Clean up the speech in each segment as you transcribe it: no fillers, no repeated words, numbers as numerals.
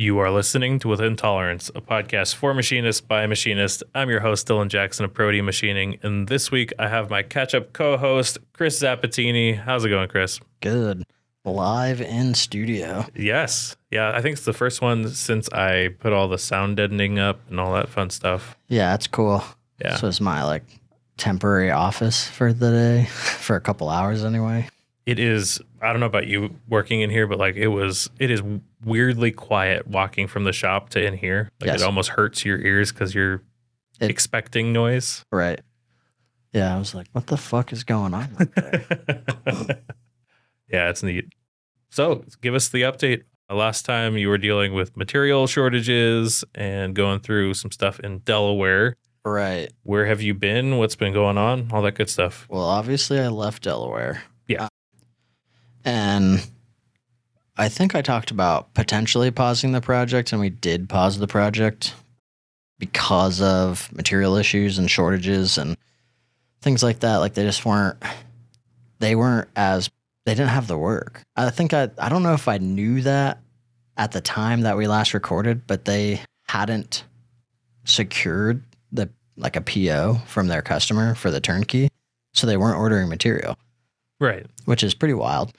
You are listening to With Intolerance, a podcast for machinists by a machinist. I'm your host, Dylan Jackson of Pro D Machining, and this week I have my catch-up co-host, Chris Zapatini. How's it going, Chris? Good. Live in studio. Yes. Yeah, I think it's the first one since I put all the sound deadening up and all that fun stuff. Yeah, it's cool. Yeah. So it's my temporary office for the day, for a couple hours anyway. It is, I don't know about you working in here, but it is weirdly quiet walking from the shop to in here. Yes. It almost hurts your ears because you're expecting noise. Right. Yeah, I was like, what the fuck is going on up there? Yeah, it's neat. So give us the update. Last time you were dealing with material shortages and going through some stuff in Delaware. Right. Where have you been? What's been going on? All that good stuff. Well, obviously I left Delaware. Yeah. And I think I talked about potentially pausing the project, and we did pause the project because of material issues and shortages and things like that. They just they didn't have the work. I think I don't know if I knew that at the time that we last recorded, but they hadn't secured a PO from their customer for the turnkey. So they weren't ordering material. Right. Which is pretty wild.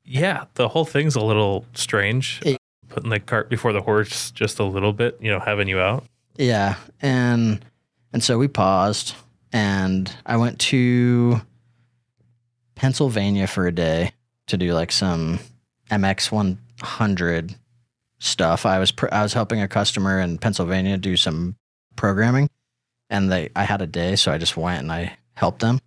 Yeah, the whole thing's a little strange. Putting the cart before the horse just a little bit, having you out. Yeah, and so we paused, and I went to Pennsylvania for a day to do some MX 100 stuff. I was helping a customer in Pennsylvania do some programming, and I had a day, so I just went and I helped them.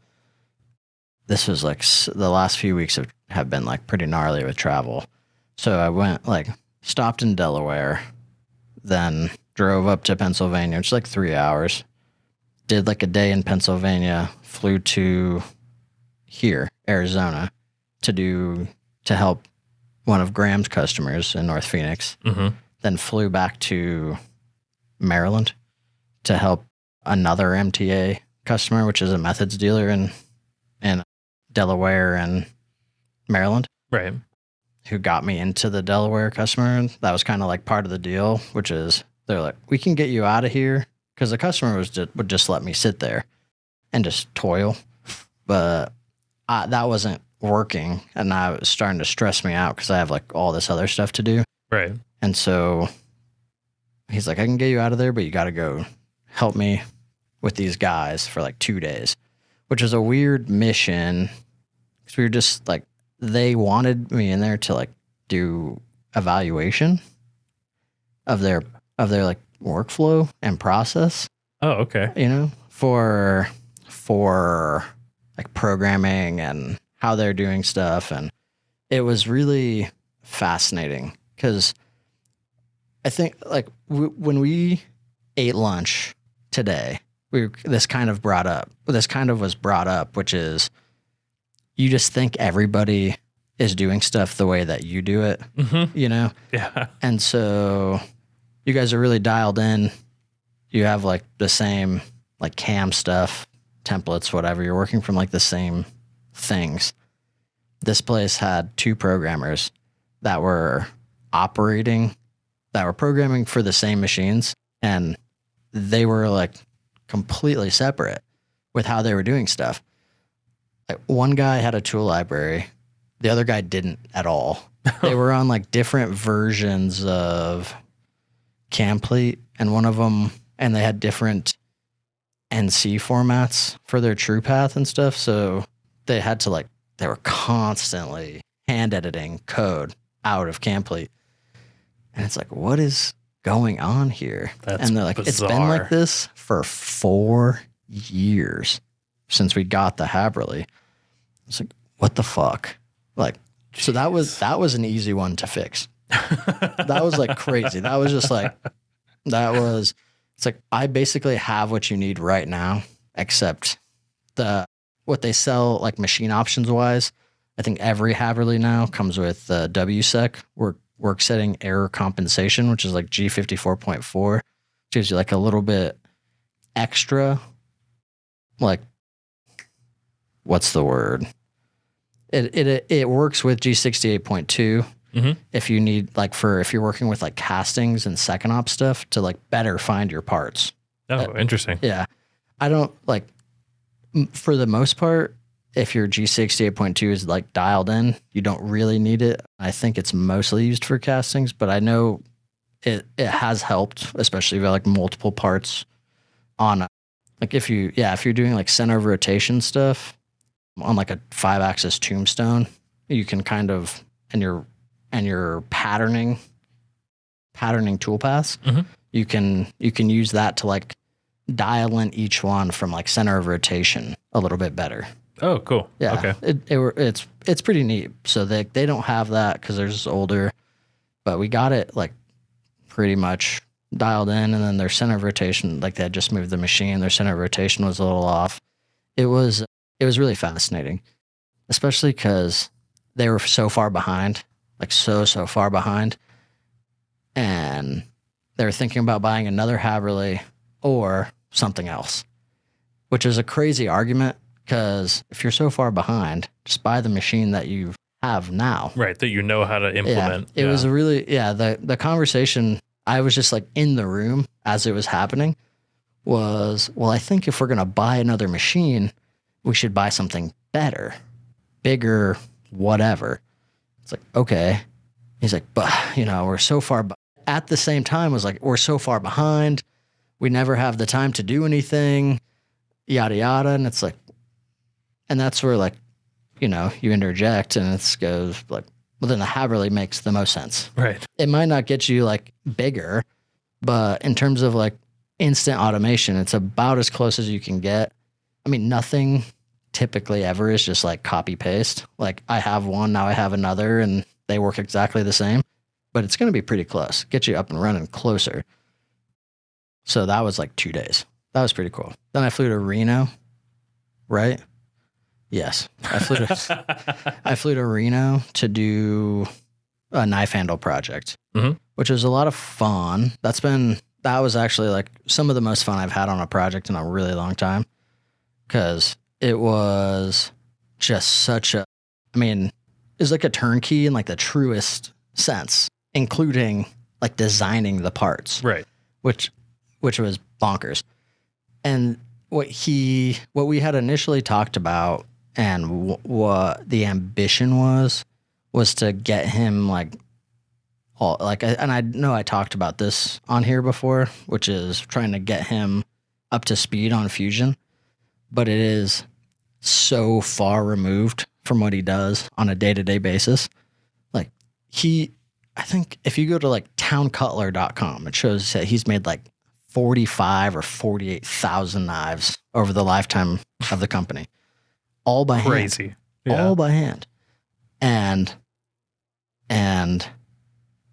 This was the last few weeks have been pretty gnarly with travel. So I went stopped in Delaware, then drove up to Pennsylvania, which is 3 hours. Did a day in Pennsylvania, flew to here, Arizona, to help one of Graham's customers in North Phoenix. Mm-hmm. Then flew back to Maryland to help another MTA customer, which is a methods dealer in Delaware and Maryland. Right. Who got me into the Delaware customer. That was kind of part of the deal, which is they're like, we can get you out of here, because the customer would just let me sit there and just toil. But that wasn't working, and that was starting to stress me out because I have all this other stuff to do. Right. And so he's like, I can get you out of there, but you got to go help me with these guys for 2 days, which is a weird mission. Because we were just they wanted me in there to do evaluation of their workflow and process. Oh, okay. For programming and how they're doing stuff. And it was really fascinating because I think when we ate lunch today, this kind of was brought up, which is you just think everybody is doing stuff the way that you do it, Yeah. And so you guys are really dialed in. You have the same CAM stuff, templates, whatever. You're working from the same things. This place had two programmers that were programming for the same machines, and they were completely separate with how they were doing stuff. One guy had a tool library. The other guy didn't at all. They were on different versions of Camplete, and one of them, and they had different NC formats for their TruePath and stuff. So they had to they were constantly hand editing code out of Camplete. And it's what is going on here? And they're bizarre. It's been like this for 4 years since we got the Haberly. It's what the fuck? So that was an easy one to fix. That was crazy. That was just it's I basically have what you need right now, except what they sell Mm-hmm. machine options wise. I think every Haberly now comes with WSEC, work setting error compensation, which is G54.4. Gives you a little bit extra, what's the word? It works with G68.2. if you need if you're working with like castings and second op stuff to like better find your parts. Oh, interesting. Yeah. I don't like, for the most part, if your G68.2 is like dialed in, you don't really need it. I think it's mostly used for castings, but I know it has helped, especially if you have like multiple parts on like if you're doing like center of rotation stuff on like a 5-axis tombstone, you can kind of and your patterning toolpaths, you can use that to like dial in each one from like center of rotation a little bit better. Oh, cool. Yeah. Okay. It's pretty neat. So they don't have that because they're just older, but we got it like pretty much dialed in, and then their center of rotation, like they had just moved the machine, their center of rotation was a little off. It was really fascinating, especially because they were so far behind, like so far behind, and they were thinking about buying another Haverly or something else, which is a crazy argument because if you're so far behind, just buy the machine that you have now. Right, that you know how to implement. Yeah, it was a really, the conversation, I was just like in the room as it was happening was, well, I think if we're going to buy another machine, we should buy something better, bigger, whatever. It's like, okay. He's like, but, we're so far, at the same time, was like, we're so far behind. We never have the time to do anything, yada, yada. And it's like, and that's where like, you interject and it goes like, well, then the Haverly makes the most sense. Right. It might not get you like bigger, but in terms of like instant automation, it's about as close as you can get. I mean, nothing typically ever is just like copy paste. Like I have one, now I have another, and they work exactly the same, but it's going to be pretty close. Get you up and running closer. So that was like 2 days. That was pretty cool. Then I flew to Reno, right? Yes. I flew to Reno to do a knife handle project, which was a lot of fun. That was actually like some of the most fun I've had on a project in a really long time, because it was just it was like a turnkey in like the truest sense, including like designing the parts. Right. Which was bonkers. And what we had initially talked about and what the ambition was to get him like all like, and I know I talked about this on here before, which is trying to get him up to speed on Fusion, but it is so far removed from what he does on a day-to-day basis. Like I think if you go to like towncutler.com, it shows that he's made like 45 or 48,000 knives over the lifetime of the company. All by hand. Crazy. Yeah. All by hand. And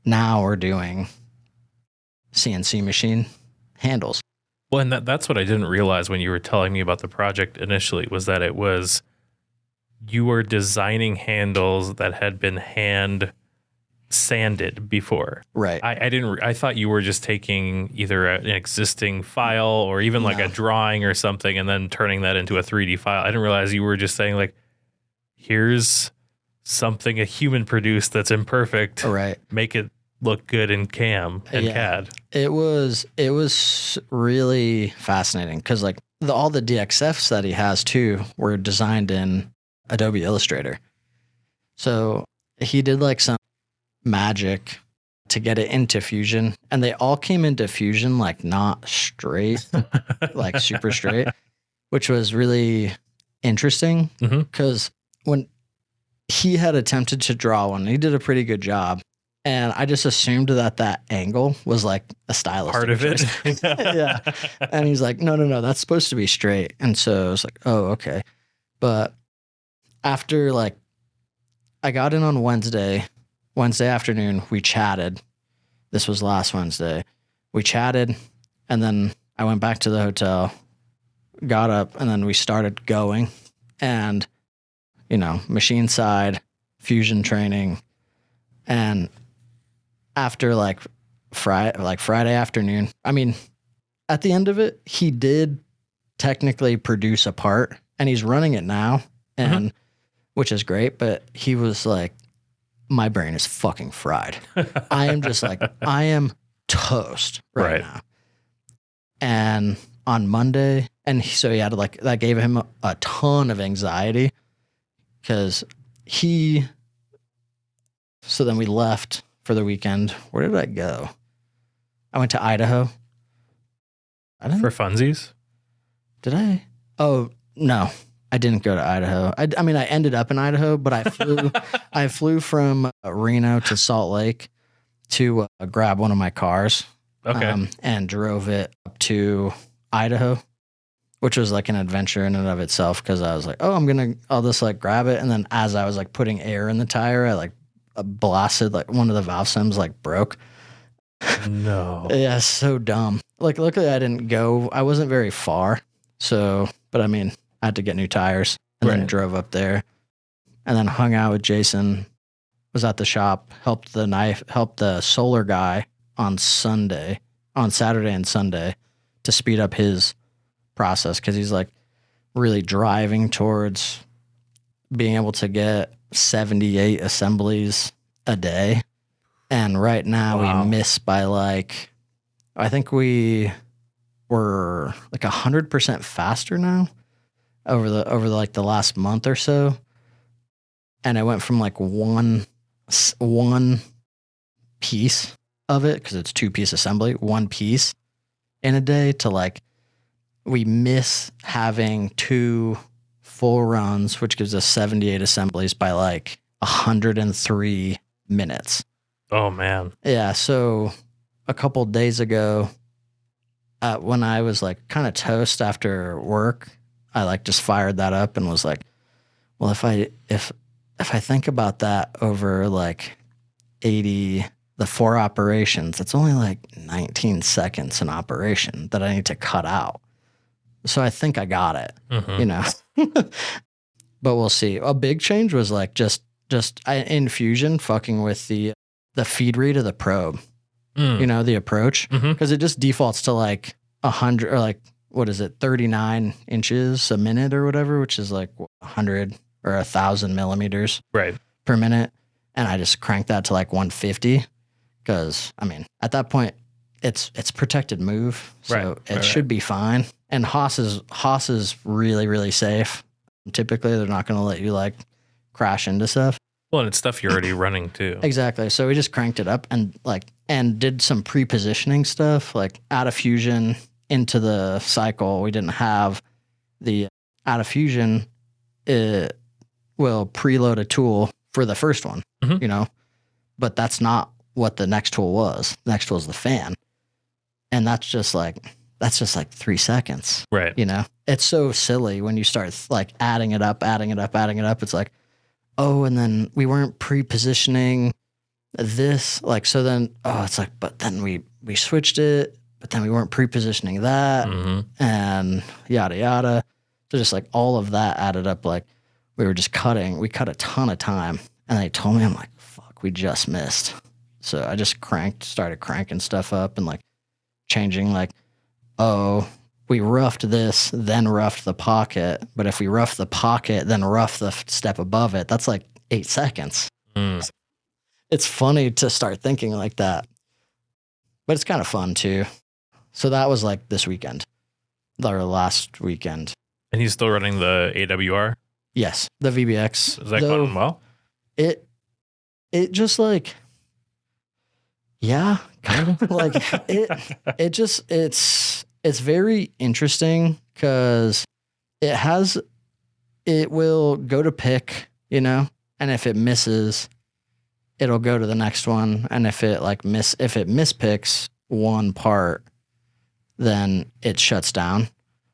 now we're doing CNC machine handles. Well, and that's what I didn't realize when you were telling me about the project initially, was that you were designing handles that had been hand sanded before. Right. I thought you were just taking either an existing file or even like a drawing or something and then turning that into a 3D file. I didn't realize you were just saying like, here's something a human produced that's imperfect. Right. Make it look good in CAM and CAD. It was really fascinating because like all the DXFs that he has too were designed in Adobe Illustrator. So he did like some magic to get it into Fusion, and they all came into Fusion like not straight, like super straight, which was really interesting because when he had attempted to draw one, he did a pretty good job, and I just assumed that angle was like a stylistic part of it. Yeah. And he's like, no, that's supposed to be straight. And so I was like, oh, okay. But after like I got in on Wednesday afternoon, we chatted. This was last Wednesday. We chatted, and then I went back to the hotel, got up, and then we started going. And, machine side, Fusion training. And after like Friday afternoon, I mean, at the end of it, he did technically produce a part, and he's running it now, and which is great. But he was like, my brain is fucking fried. I am just like, I am toast right now. And on Monday, so he had like, that gave him a ton of anxiety because so then we left for the weekend. Where did I go? I went to Idaho. For funsies? Did I? Oh, no. I didn't go to Idaho. I mean, I ended up in Idaho, but I flew from Reno to Salt Lake to grab one of my cars. Okay. And drove it up to Idaho, which was like an adventure in and of itself because I was like, oh, I'll just like grab it. And then as I was like putting air in the tire, I like blasted, like one of the valve stems like broke. No. Yeah, so dumb. Like, luckily I didn't go. I wasn't very far. So, but I mean, I had to get new tires and then drove up there and then hung out with Jason, was at the shop, helped the solar guy on Saturday and Sunday to speed up his process because he's like really driving towards being able to get 78 assemblies a day. And right now we miss by like, I think we were like 100% faster now over like the last month or so. And I went from like one piece of it, because it's 2-piece assembly, one piece in a day, to like, we miss having 2 full runs, which gives us 78 assemblies by like 103 minutes. Oh man. Yeah. So a couple days ago, when I was like kind of toast after work, I like just fired that up and was like, well, if I think about that over like 80, the 4 operations, it's only like 19 seconds an operation that I need to cut out. So I think I got it, you know, but we'll see. A big change was like just in Fusion fucking with the feed rate of the probe, you know, the approach, because it just defaults to like 100 or like, what is it, 39 inches a minute or whatever, which is like 100 or 1,000 millimeters per minute. And I just cranked that to like 150 because, I mean, at that point, it's protected move, so it should be fine. And Haas is really, really safe. Typically, they're not going to let you like crash into stuff. Well, and it's stuff you're already running too. Exactly. So we just cranked it up and did some pre-positioning stuff, like out of Fusion into the cycle. We didn't have the out of Fusion. It will preload a tool for the first one, you know, but that's not what the next tool was. The next tool is the fan. And that's just like 3 seconds. Right. You know, it's so silly when you start like adding it up. It's like, oh, and then we weren't pre-positioning this. Like, so then, it's like, but then we switched it, but then we weren't pre-positioning that and yada, yada. So just like all of that added up, like we cut a ton of time. And they told me, I'm like, fuck, we just missed. So I just started cranking stuff up and like changing like, oh, we roughed this, then roughed the pocket. But if we rough the pocket, then rough the step above it, that's like 8 seconds. It's funny to start thinking like that, but it's kind of fun too. So that was like this weekend, or last weekend. And he's still running the AWR? Yes, the VBX. Is that going well? It just like, yeah, kind of like it's very interesting because it will go to pick, you know, and if it misses, it'll go to the next one. And if it mispicks one part, then it shuts down,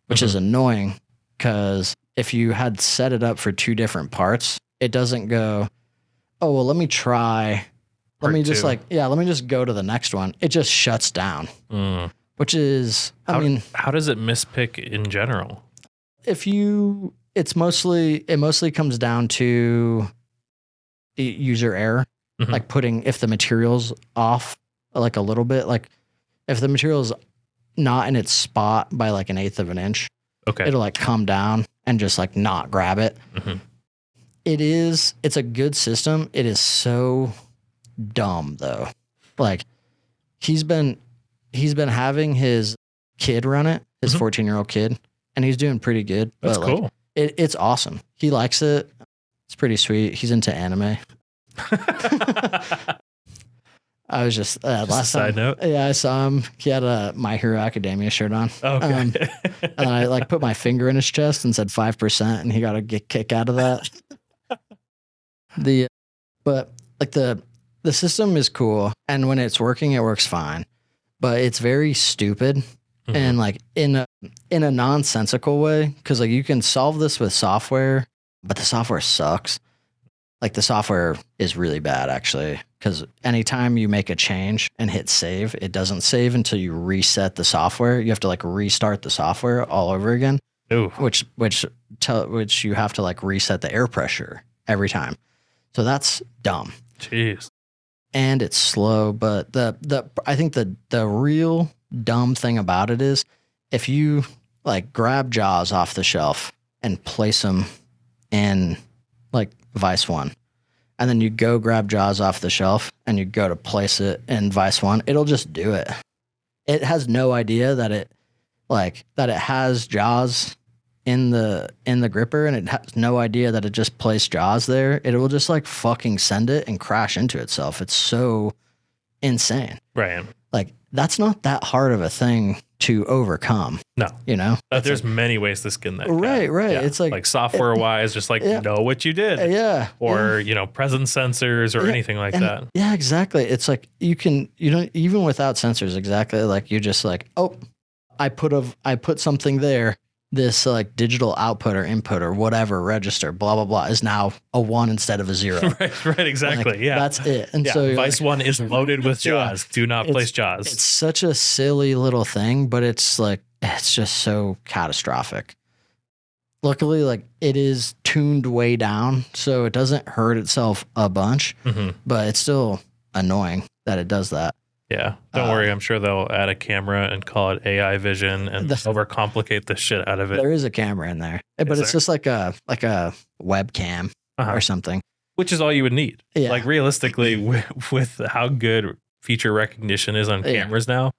which is annoying because if you had set it up for 2 different parts, it doesn't go, oh, well, let me try. Let me just go to the next one. It just shuts down, which is, how does it mispick in general? It mostly comes down to user error, like if the material's off like a little bit, like if the material's not in its spot by like 1/8 of an inch, it'll like come down and just like not grab it. It's a good system. It is so dumb though. Like he's been having his kid run it, his 14-year-old kid, and he's doing pretty good. That's cool. Like, it's awesome. He likes it. It's pretty sweet. He's into anime. I was just last side note. Yeah, I saw him. He had a My Hero Academia shirt on. Okay. And I like put my finger in his chest and said 5%, and he got a kick out of that. But like the system is cool, and when it's working, it works fine. But it's very stupid, and like in a nonsensical way, because like you can solve this with software, but the software sucks. Like the software is really bad actually, because anytime you make a change and hit save, it doesn't save until you reset the software. You have to like restart the software all over again. Ooh. Which you have to like reset the air pressure every time. So that's dumb. Jeez. And it's slow, but I think the real dumb thing about it is if you like grab jaws off the shelf and place them in like Vice 1, and then you go grab jaws off the shelf and you go to place it in Vice 1, it'll just do it. It has no idea that it has jaws in the gripper, and it has no idea that it just placed jaws there. It will just like fucking send it and crash into itself. It's so insane. Right. Like that's not that hard of a thing to overcome. No. You know? There's like, many ways to skin that cat. Right. Yeah. It's like software wise, just like know what you did. Yeah. Or, presence sensors or anything like that. Yeah, exactly. It's like you don't even without sensors, exactly. Like you just like, oh, I put something there. This like digital output or input or whatever register, blah, blah, blah, is now a 1 instead of a 0. right, exactly. Like, yeah. That's it. And so Vice 1 is loaded with jaws. Do not place jaws. It's such a silly little thing, but it's just so catastrophic. Luckily, like it is tuned way down, so it doesn't hurt itself a bunch, but it's still annoying that it does that. Yeah. Don't worry. I'm sure they'll add a camera and call it AI vision and overcomplicate the shit out of it. There is a camera in there, but it's just like a webcam or something. Which is all you would need. Yeah. Like realistically, with how good feature recognition is on cameras now,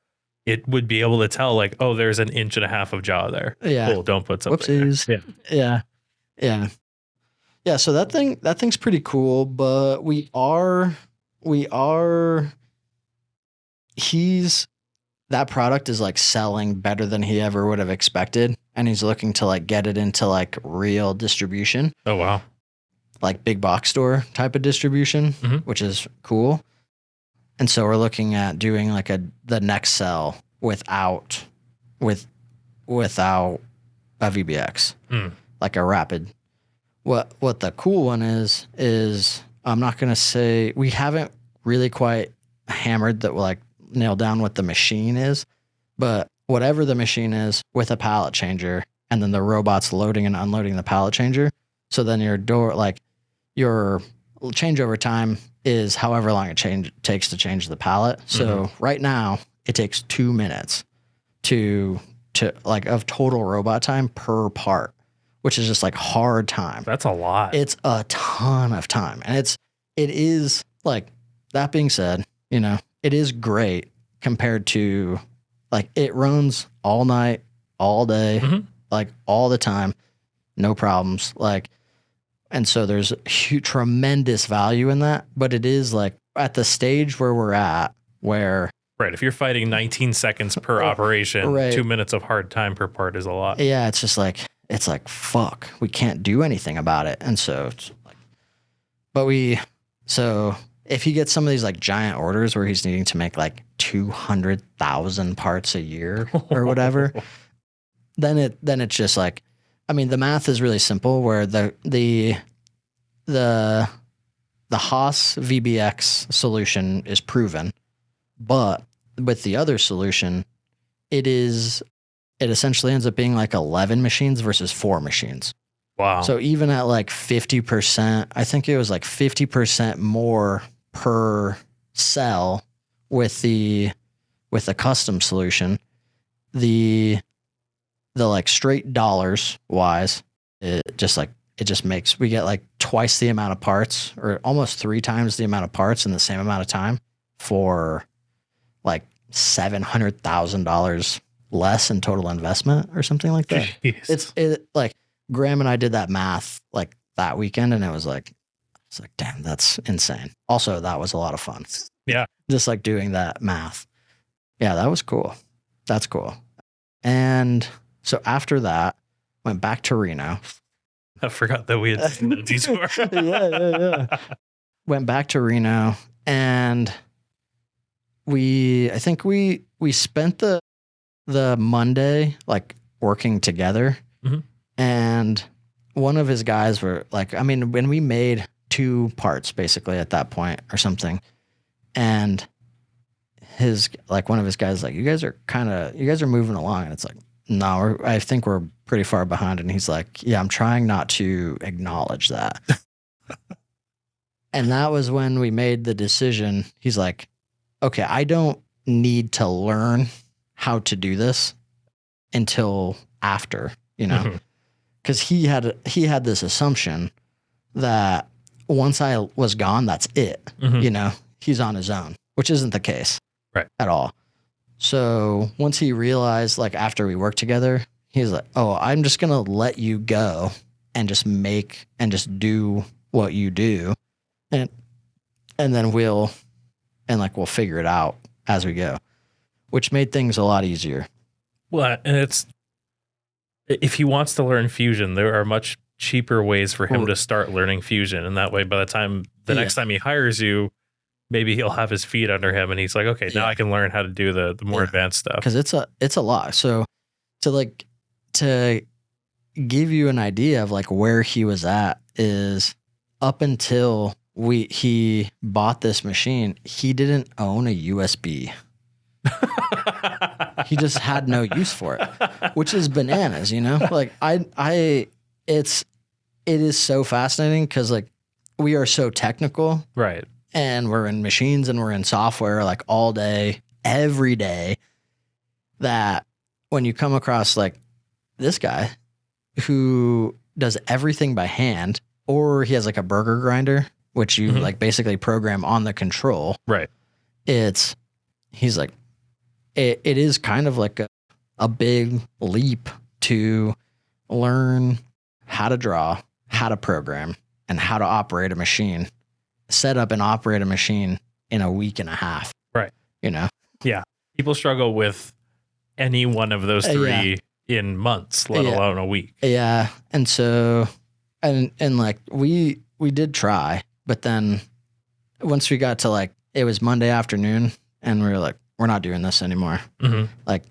it would be able to tell like, oh, there's an 1.5 inches of jaw there. Yeah. Cool. Don't put something Whoopsies. there. Yeah. Yeah. So that thing's pretty cool, but that product is like selling better than he ever would have expected. And he's looking to like get it into like real distribution. Oh, wow. Like big box store type of distribution, which is cool. And so we're looking at doing like the next sell without a VBX, like a rapid. What the cool one is I'm not going to say, we haven't really quite hammered that like nailed down what the machine is, but whatever the machine is with a pallet changer, and then the robot's loading and unloading the pallet changer. So then your changeover time is however long it takes to change the pallet. So right now it takes 2 minutes to like of total robot time per part, which is just like hard time. That's a lot. It's a ton of time. And it is like, that being said, it is great compared to like it runs all night, all day, like all the time, no problems. Like, and so there's tremendous value in that, but it is like at the stage where we're at where. Right. If you're fighting 19 seconds per operation, 2 minutes of hard time per part is a lot. Yeah. It's just like, fuck, we can't do anything about it. And so it's like, so if he gets some of these like giant orders where he's needing to make like 200,000 parts a year or whatever, then it's just like, I mean, the math is really simple where the Haas VBX solution is proven, but with the other solution, it essentially ends up being like 11 machines versus 4 machines. Wow. So even at like 50%, I think it was like 50% more per cell with the custom solution. The like straight dollars wise, it just like it just makes, we get like twice the amount of parts or almost 3 times the amount of parts in the same amount of time for like $700,000 less in total investment or something like that. Jeez. It like Graham and I did that math like that weekend, and it's like, damn, that's insane. Also, that was a lot of fun. Yeah. Just like doing that math. Yeah, that was cool. That's cool. And so after that, went back to Reno. I forgot that we had taken the detour. yeah. Went back to Reno, and I think we spent the Monday like working together. Mhm. And one of his guys were like, I mean, when we made 2 parts basically at that point or something, and one of his guys like, you guys are moving along, and it's like, no, I think we're pretty far behind. And he's like, yeah, I'm trying not to acknowledge that. And that was when we made the decision. He's like, okay, I don't need to learn how to do this until after, because he had this assumption that once I was gone, that's it. He's on his own, which isn't the case, right, at all. So once he realized, like after we worked together, he's like, oh, I'm just gonna let you go and just do what you do, and then we'll figure it out as we go, which made things a lot easier. Well, and if he wants to learn Fusion, there are much cheaper ways for him to start learning Fusion. And that way, by the time next time he hires you, maybe he'll have his feet under him and he's like, okay, now I can learn how to do the more advanced stuff. Because it's a lot. So to give you an idea of like where he was at is up until he bought this machine, he didn't own a USB. He just had no use for it, which is bananas, like it is so fascinating because like we are so technical, right? And we're in machines and we're in software like all day, every day, that when you come across like this guy who does everything by hand, or he has like a burger grinder, which you like basically program on the control. Right. He's like, it is kind of like a big leap to learn how to draw, how to program, and how to operate a machine, set up and operate a machine in a week and a half. Right. Yeah. People struggle with any one of those 3 in months, let alone a week. Yeah. And so, and like we did try, but then once we got to like, it was Monday afternoon and we were like, we're not doing this anymore. Like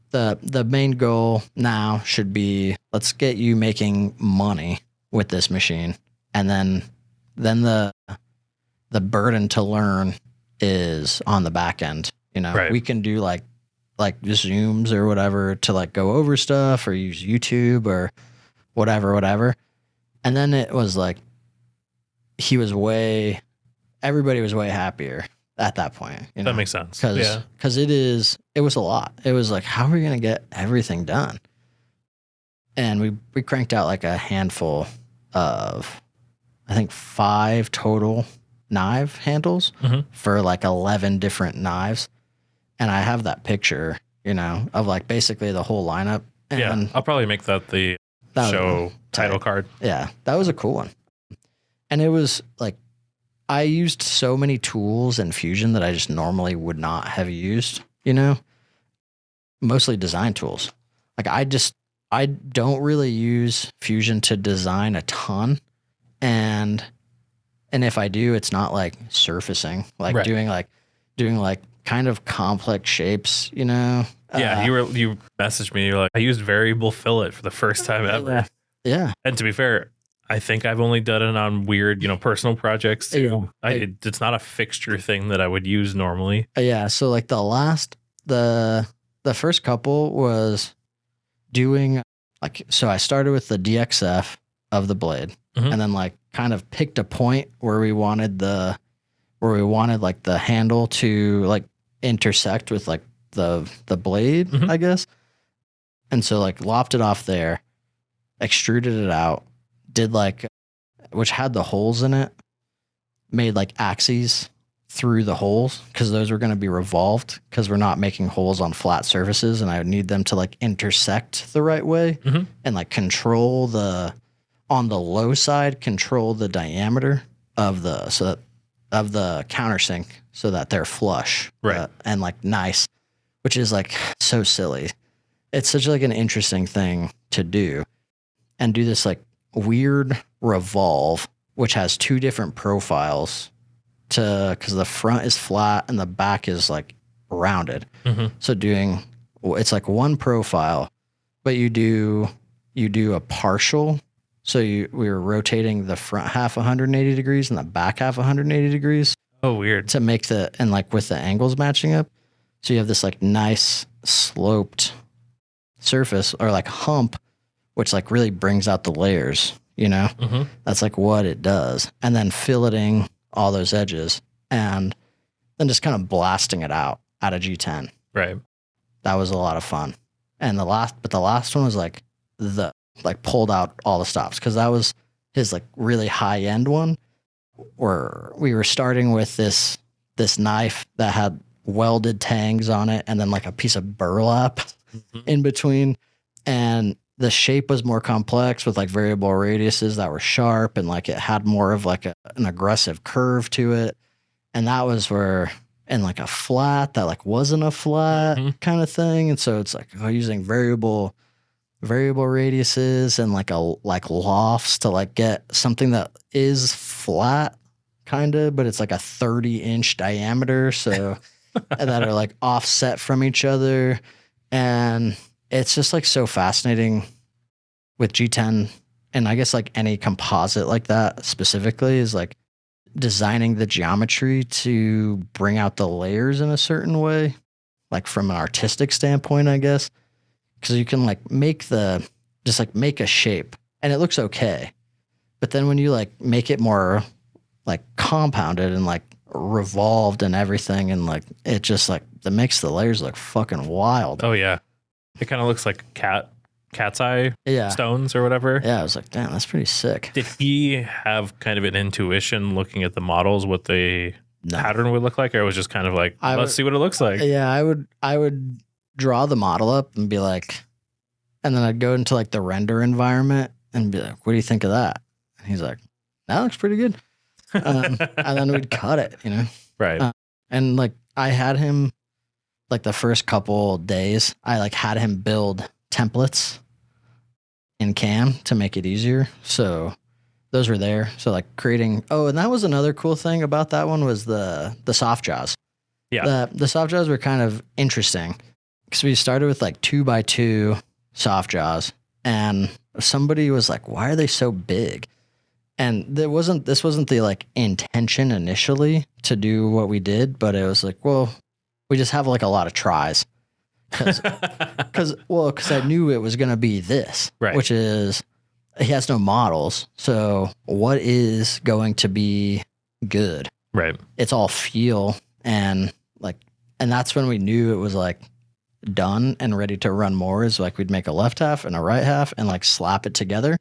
the main goal now should be, let's get you making money with this machine. And then the burden to learn is on the back end. Right. We can do like just Zooms or whatever to like go over stuff or use YouTube or whatever. And then it was like, everybody was way happier at that point. That makes sense. Because it was a lot. It was like, how are we going to get everything done? And we cranked out like a handful of, I think 5 total knife handles for like 11 different knives. And I have that picture, of like basically the whole lineup. And I'll probably make that the show title card. Yeah, that was a cool one. And it was like, I used so many tools in Fusion that I just normally would not have used, mostly design tools. Like I don't really use Fusion to design a ton. And if I do, it's not like surfacing, like doing kind of complex shapes, Yeah, you messaged me. You're like, I used variable fillet for the first time ever. Yeah. And to be fair, I think I've only done it on weird, personal projects too. It's not a fixture thing that I would use normally. Yeah. So like the first couple was doing so I started with the DXF of the blade and then like kind of picked a point where we wanted like the handle to like intersect with like the blade, I guess. And so like lopped it off there, extruded it out, did like, which had the holes in it, made like axes through the holes because those were going to be revolved because we're not making holes on flat surfaces, and I would need them to like intersect the right way and like control on the low side, control the diameter of the countersink so that they're flush, right, and like nice, which is like so silly. It's such like an interesting thing to do, and do this like weird revolve, which has two different profiles because the front is flat and the back is like rounded. So it's like one profile, but you do a partial. So we were rotating the front half 180 degrees and the back half 180 degrees. Oh, weird. To make and like with the angles matching up. So you have this like nice sloped surface or like hump, which like really brings out the layers, you know? That's like what it does. And then filleting all those edges and then just kind of blasting it out of G10. Right. That was a lot of fun. And the last one was like pulled out all the stops because that was his like really high end one where we were starting with this knife that had welded tangs on it and then like a piece of burlap in between. And the shape was more complex with like variable radiuses that were sharp and like it had more of like an aggressive curve to it. And that was where, and like a flat that like wasn't a flat kind of thing. And so it's like using variable radiuses and like lofts to like get something that is flat kind of, but it's like a 30-inch diameter. So that are like offset from each other. And it's just like so fascinating with G10. And I guess like any composite like that specifically is like designing the geometry to bring out the layers in a certain way, like from an artistic standpoint, I guess. Because you can like make a shape and it looks okay. But then when you like make it more like compounded and like revolved and everything, and like it just like makes the layers look fucking wild. Oh yeah. It kind of looks like cat's eye stones or whatever. Yeah, I was like, damn, that's pretty sick. Did he have kind of an intuition looking at the models what the pattern would look like, or it was just kind of like, let's see what it looks like? Yeah, I would draw the model up and be like, and then I'd go into like the render environment and be like, what do you think of that? And he's like, that looks pretty good. And then we'd cut it, you know? Right. And like I had him, like the first couple days, I like had him build templates in CAM to make it easier. So those were there. So like creating, and that was another cool thing about that one was the soft jaws. Yeah. The soft jaws were kind of interesting because we started with like 2x2 soft jaws and somebody was like, why are they so big? And this wasn't the like intention initially to do what we did, but it was like, well, we just have like a lot of tries because I knew it was going to be this, right. Which is he has no models. So what is going to be good? Right. It's all feel and that's when we knew it was like done and ready to run more is like we'd make a left half and a right half and like slap it together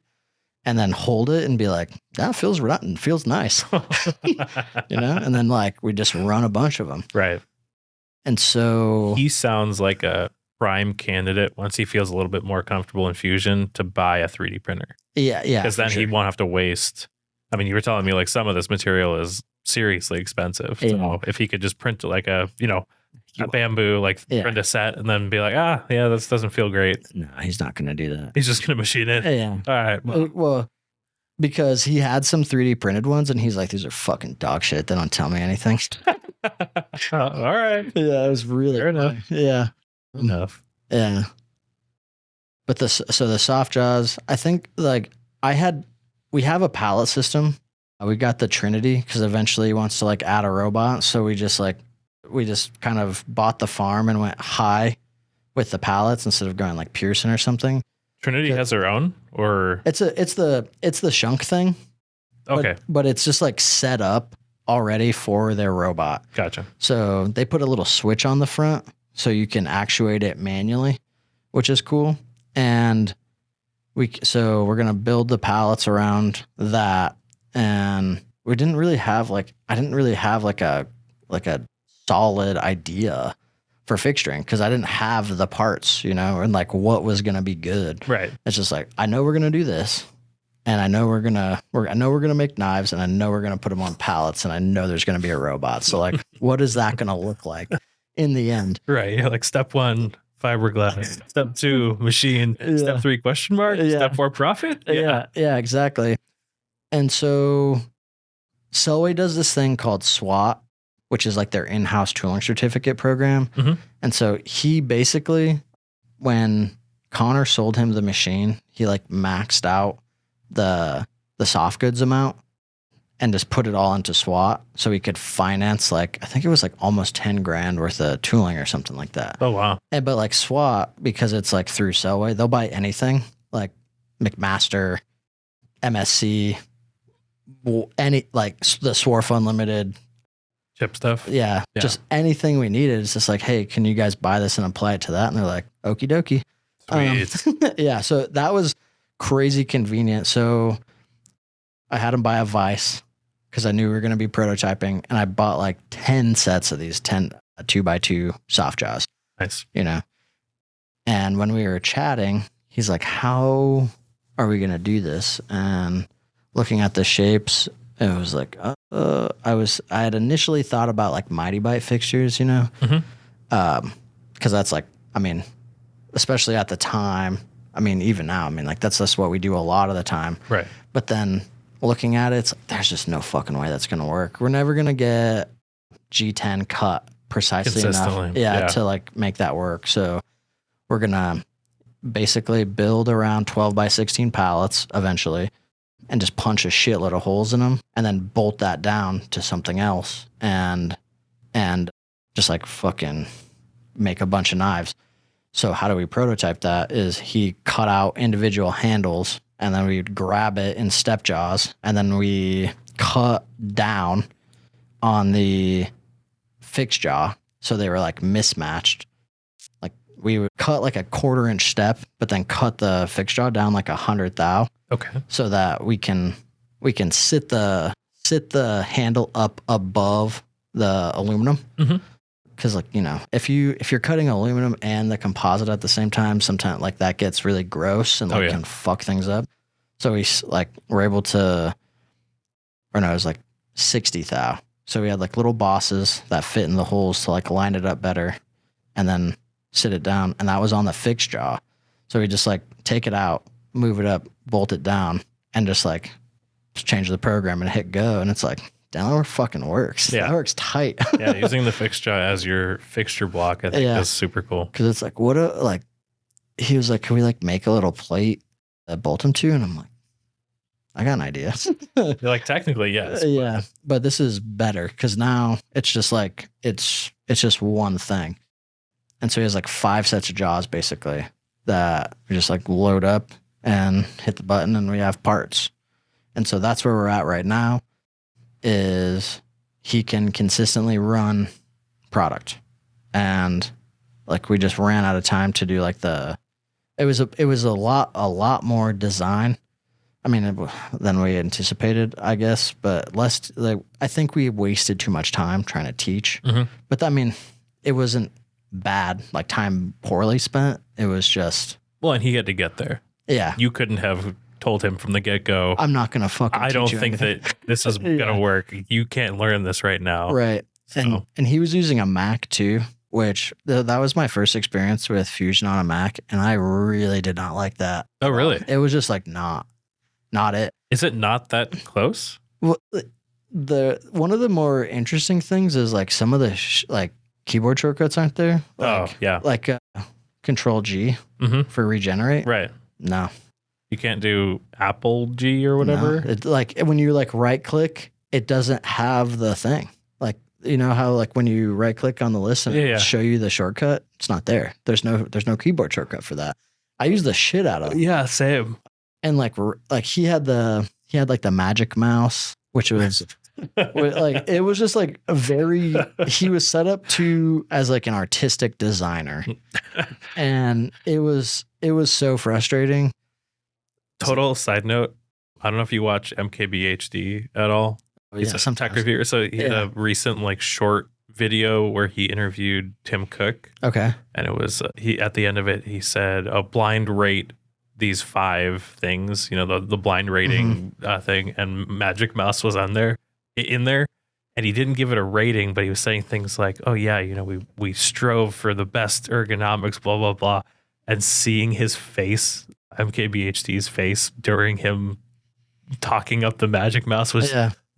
and then hold it and be like, that feels rotten, feels nice, you know? And then like we just run a bunch of them. Right. And so he sounds like a prime candidate once he feels a little bit more comfortable in Fusion to buy a 3D printer. Yeah. Because then he won't have to waste. I mean, you were telling me like some of this material is seriously expensive. Yeah. So if he could just print like a bamboo, like print a set and then be like, this doesn't feel great. No, he's not going to do that. He's just going to machine it. Yeah. All right. Well, because he had some 3D printed ones and he's like, these are fucking dog shit. They don't tell me anything. All right. Yeah, it was really fair enough. Yeah. Enough. Yeah. But the soft jaws, I think like we have a pallet system. We got the Trinity because eventually he wants to like add a robot. So we just kind of bought the farm and went high with the pallets instead of going like Pearson or something. Trinity has their own, or it's the shunk thing. Okay. But it's just like set up already for their robot. Gotcha. So they put a little switch on the front so you can actuate it manually, which is cool. And So we're gonna build the pallets around that, and we didn't really have I didn't really have like a solid idea for fixturing because I didn't have the parts, and like what was gonna be good. Right. It's just like I know we're gonna do this, and I know we're gonna make knives, and I know we're gonna put them on pallets, and I know there's gonna be a robot. So like, what is that gonna look like in the end? Right. Like step 1, fiberglass. Step 2, machine. Yeah. Step 3, question mark. Yeah. Step 4, profit. Yeah, exactly. And so Selway does this thing called SWAT, which is like their in-house tooling certificate program. Mhm. And so he basically, when Connor sold him the machine, he like maxed out the soft goods amount and just put it all into SWAT so he could finance I think it was like almost 10 grand worth of tooling or something like that. Oh, wow. But like SWAT, because it's like through Selway, they'll buy anything like McMaster, MSC, any like the Swarf Unlimited Chip stuff. Yeah, just anything we needed. It's just like, hey, can you guys buy this and apply it to that? And they're like, okie dokie. Sweet. Yeah, so that was crazy convenient. So I had them buy a vise because I knew we were going to be prototyping, and I bought like 10 sets of these 10 2x2 soft jaws. Nice. And when we were chatting, he's like, how are we going to do this? And looking at the shapes, it was like, I had initially thought about like Mighty Bite fixtures, because that's like, I mean, especially at the time, I mean, even now, I mean, like that's just what we do a lot of the time. Right. But then looking at it, it's like, there's just no fucking way that's going to work. We're never going to get G10 cut precisely enough to like make that work. So we're going to basically build around 12 by 16 pallets eventually and just punch a shitload of holes in them and then bolt that down to something else and just like fucking make a bunch of knives. So how do we prototype that is he cut out individual handles and then we'd grab it in step jaws and then we cut down on the fixed jaw. So they were like mismatched. Like we would cut like a 1/4 inch step, but then cut the fixed jaw down like 100 thou. Okay. So that we can sit the handle up above the aluminum. Mm-hmm. Cause like, if you're cutting aluminum and the composite at the same time, sometimes like that gets really gross and like can fuck things up. So we like were able to, or no, it was like 60 thou. So we had like little bosses that fit in the holes to like line it up better and then sit it down. And that was on the fixed jaw. So we just like take it out, move it up, bolt it down, and just change the program and hit go. And it's like, damn, that fucking works. Yeah. That works tight. Yeah, using the fixed jaw as your fixture block, I think is super cool. Because it's like, he was like, can we like make a little plate that bolt them to? And I'm like, I got an idea. You're like, technically, yes. Yeah, but this is better because now it's just like, it's just one thing. And so he has like 5 sets of jaws basically that we just like load up and hit the button and we have parts. And so that's where we're at right now is he can consistently run product. And like we just ran out of time to do like it was a lot more design. I mean, than we anticipated, I guess, but less like I think we wasted too much time trying to teach. Mm-hmm. But I mean, it wasn't bad, like time poorly spent. It was just well, and he had to get there. Yeah. You couldn't have told him from the get-go, I'm not going to fucking I don't teach you think anything. that this is going to work. You can't learn this right now. Right. So. And he was using a Mac too, which that was my first experience with Fusion on a Mac. And I really did not like that. Oh, really? It was just like, not it. Is it not that close? Well, one of the more interesting things is like some of the like keyboard shortcuts aren't there. Like, yeah. Like Control G for regenerate. Right. No. You can't do Apple G or whatever? No. It, like when you like right click, it doesn't have the thing. Like, you know how like when you right click on the list and it show you the shortcut, it's not there. There's no keyboard shortcut for that. I use the shit out of it. Yeah, same. And like he had like the magic mouse, which was like it was just like he was set up as like an artistic designer. And it was so frustrating. Total side note. I don't know if you watch MKBHD at all. He's a tech sometimes. reviewer. So he had a recent like short video where he interviewed Tim Cook. Okay. And it was he at the end of it, he said a blind rate these 5 things, you know, the blind rating thing, and Magic Mouse was in there. And he didn't give it a rating, but he was saying things like, oh yeah, you know, we strove for the best ergonomics, blah, blah, blah. And seeing his face, MKBHD's face during him talking up the Magic Mouse was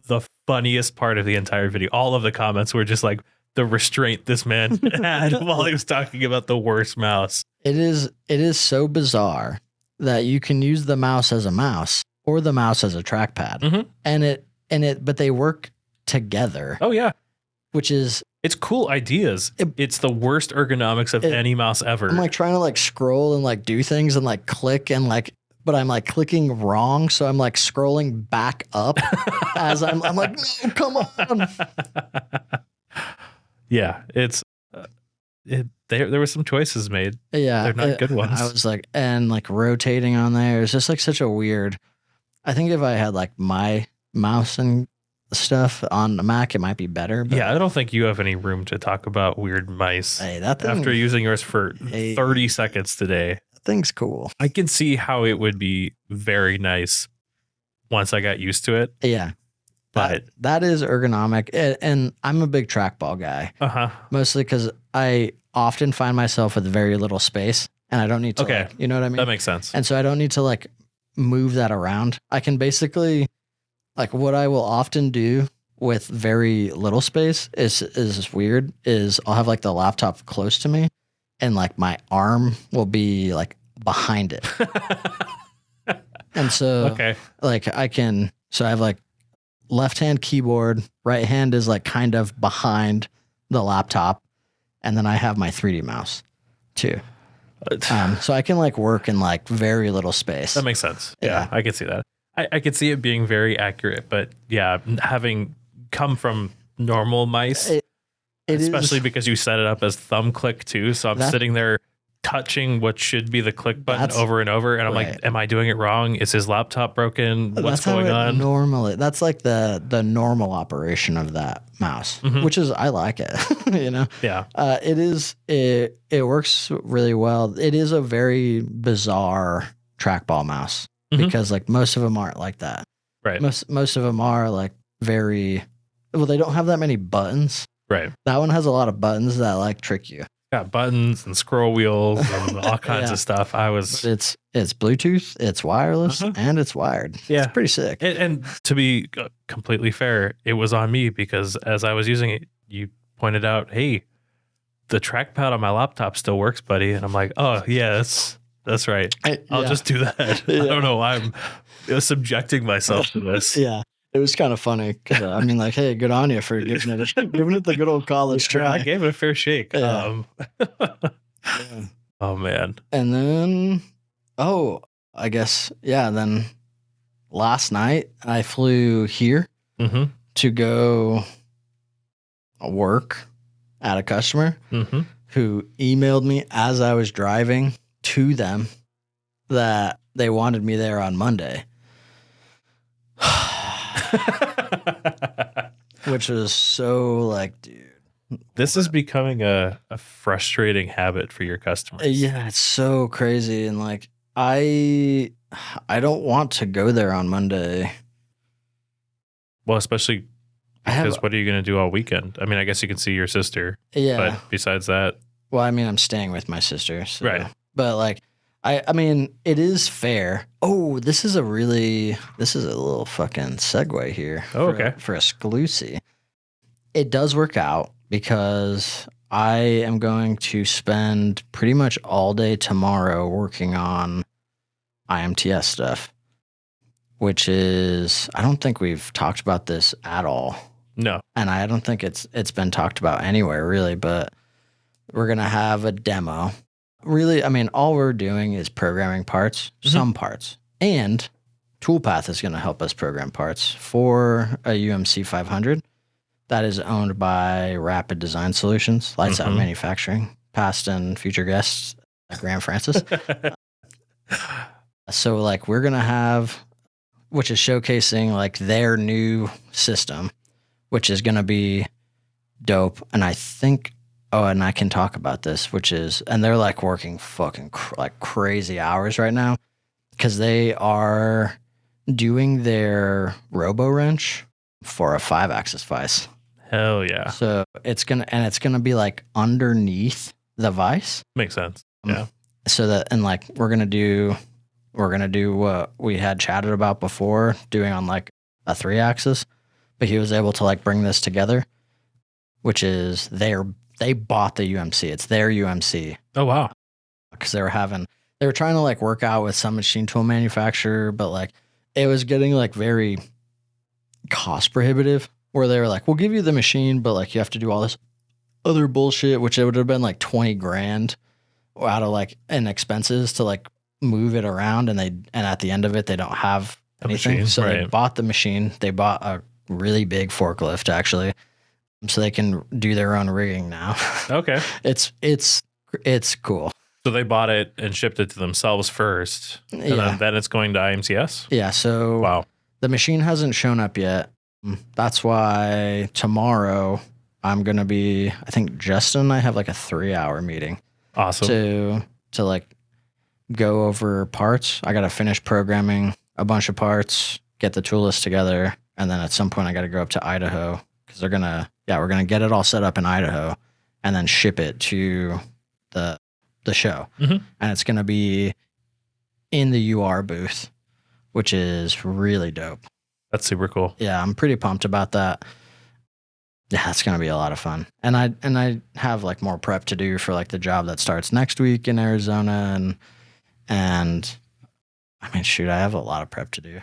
the funniest part of the entire video. All of the comments were just like the restraint this man had while he was talking about the worst mouse. It is so bizarre that you can use the mouse as a mouse or the mouse as a trackpad. But they work together. Oh yeah. Which is, it's cool ideas. It's the worst ergonomics of any mouse ever. I'm like trying to like scroll and like do things and like click and like, but I'm like clicking wrong. So I'm like scrolling back up as I'm like, no, come on. Yeah. It's, there were some choices made. Yeah. They're not good ones. I was like, and like rotating on there. It's just like such a weird, I think if I had like my mouse and stuff on the Mac, it might be better. But yeah, I don't think you have any room to talk about weird mice that thing, after using yours for 30 seconds today. That thing's cool. I can see how it would be very nice once I got used to it. Yeah. But that is ergonomic. And I'm a big trackball guy. Mostly because I often find myself with very little space and I don't need to, like, you know what I mean? That makes sense. And so I don't need to like move that around. I can basically, like, what I will often do with very little space is weird, is I'll have like the laptop close to me and like my arm will be like behind it. And so like I have like left hand keyboard, right hand is like kind of behind the laptop. And then I have my 3D mouse too. So I can like work in like very little space. That makes sense. Yeah. I can see that. I could see it being very accurate, but yeah, having come from normal mice, especially because you set it up as thumb click too. So I'm sitting there touching what should be the click button over and over. And I'm like, am I doing it wrong? Is his laptop broken? What's going on? Normally, that's like the normal operation of that mouse, which is, I like it, you know? Yeah. It works really well. It is a very bizarre trackball mouse. Because like most of them aren't like that. Right. Most of them are like very, well, they don't have that many buttons. Right. That one has a lot of buttons that like trick you. Got buttons and scroll wheels and all kinds of stuff. But it's Bluetooth, it's wireless, and it's wired. Yeah. It's pretty sick. And to be completely fair, it was on me because as I was using it, you pointed out, hey, the trackpad on my laptop still works, buddy. And I'm like, oh yeah, that's right. I'll just do that. I don't know why I'm subjecting myself to this. Yeah. It was kind of funny because I mean, like, hey, good on you for giving it the good old college try. I gave it a fair shake. Yeah. Oh man. And then, I guess, then last night I flew here to go work at a customer who emailed me as I was driving to them that they wanted me there on Monday. Which was so like, dude. This is becoming a frustrating habit for your customers. Yeah, it's so crazy. And like, I don't want to go there on Monday. Well, especially because what are you going to do all weekend? I mean, I guess you can see your sister. Yeah. But besides that. Well, I mean, I'm staying with my sister. So, right. But like, I mean, it is fair. Oh, this is a little fucking segue here. Oh, okay. For a Sclusy. It does work out because I am going to spend pretty much all day tomorrow working on IMTS stuff, which is, I don't think we've talked about this at all. No. And I don't think it's been talked about anywhere really, but we're going to have a demo. Really, I mean, all we're doing is programming parts, some parts, and Toolpath is going to help us program parts for a UMC 500 that is owned by Rapid Design Solutions, Lights Out Manufacturing, past and future guests, Graham Francis. So like we're gonna have, which is showcasing like their new system, which is gonna be dope. And I think, oh, and I can talk about this, which is, and they're like working fucking like crazy hours right now because they are doing their robo wrench for a 5-axis vise. Hell yeah. So it's gonna be like underneath the vise. Makes sense. Yeah. So that, and like we're gonna do what we had chatted about before, doing on like a 3-axis, but he was able to like bring this together, which is they bought the UMC. It's their UMC. Oh wow. Because they were trying to like work out with some machine tool manufacturer, but like it was getting like very cost prohibitive, where they were like, we'll give you the machine, but like you have to do all this other bullshit, which it would have been like 20 grand out of like in expenses to like move it around, and at the end of it they don't have anything. Machine, so right. They bought the machine. They bought a really big forklift actually, so they can do their own rigging now. Okay. It's cool. So they bought it and shipped it to themselves first, and then it's going to IMCS? Yeah, so wow. The machine hasn't shown up yet. That's why tomorrow I'm going to be, I think Justin and I have like a 3-hour meeting. Awesome. To like go over parts. I got to finish programming a bunch of parts, get the tool list together, and then at some point I got to go up to Idaho because we're going to get it all set up in Idaho and then ship it to the show. Mm-hmm. And it's going to be in the UR booth, which is really dope. That's super cool. Yeah, I'm pretty pumped about that. Yeah, it's going to be a lot of fun. And I have like more prep to do for like the job that starts next week in Arizona, and I mean, shoot, I have a lot of prep to do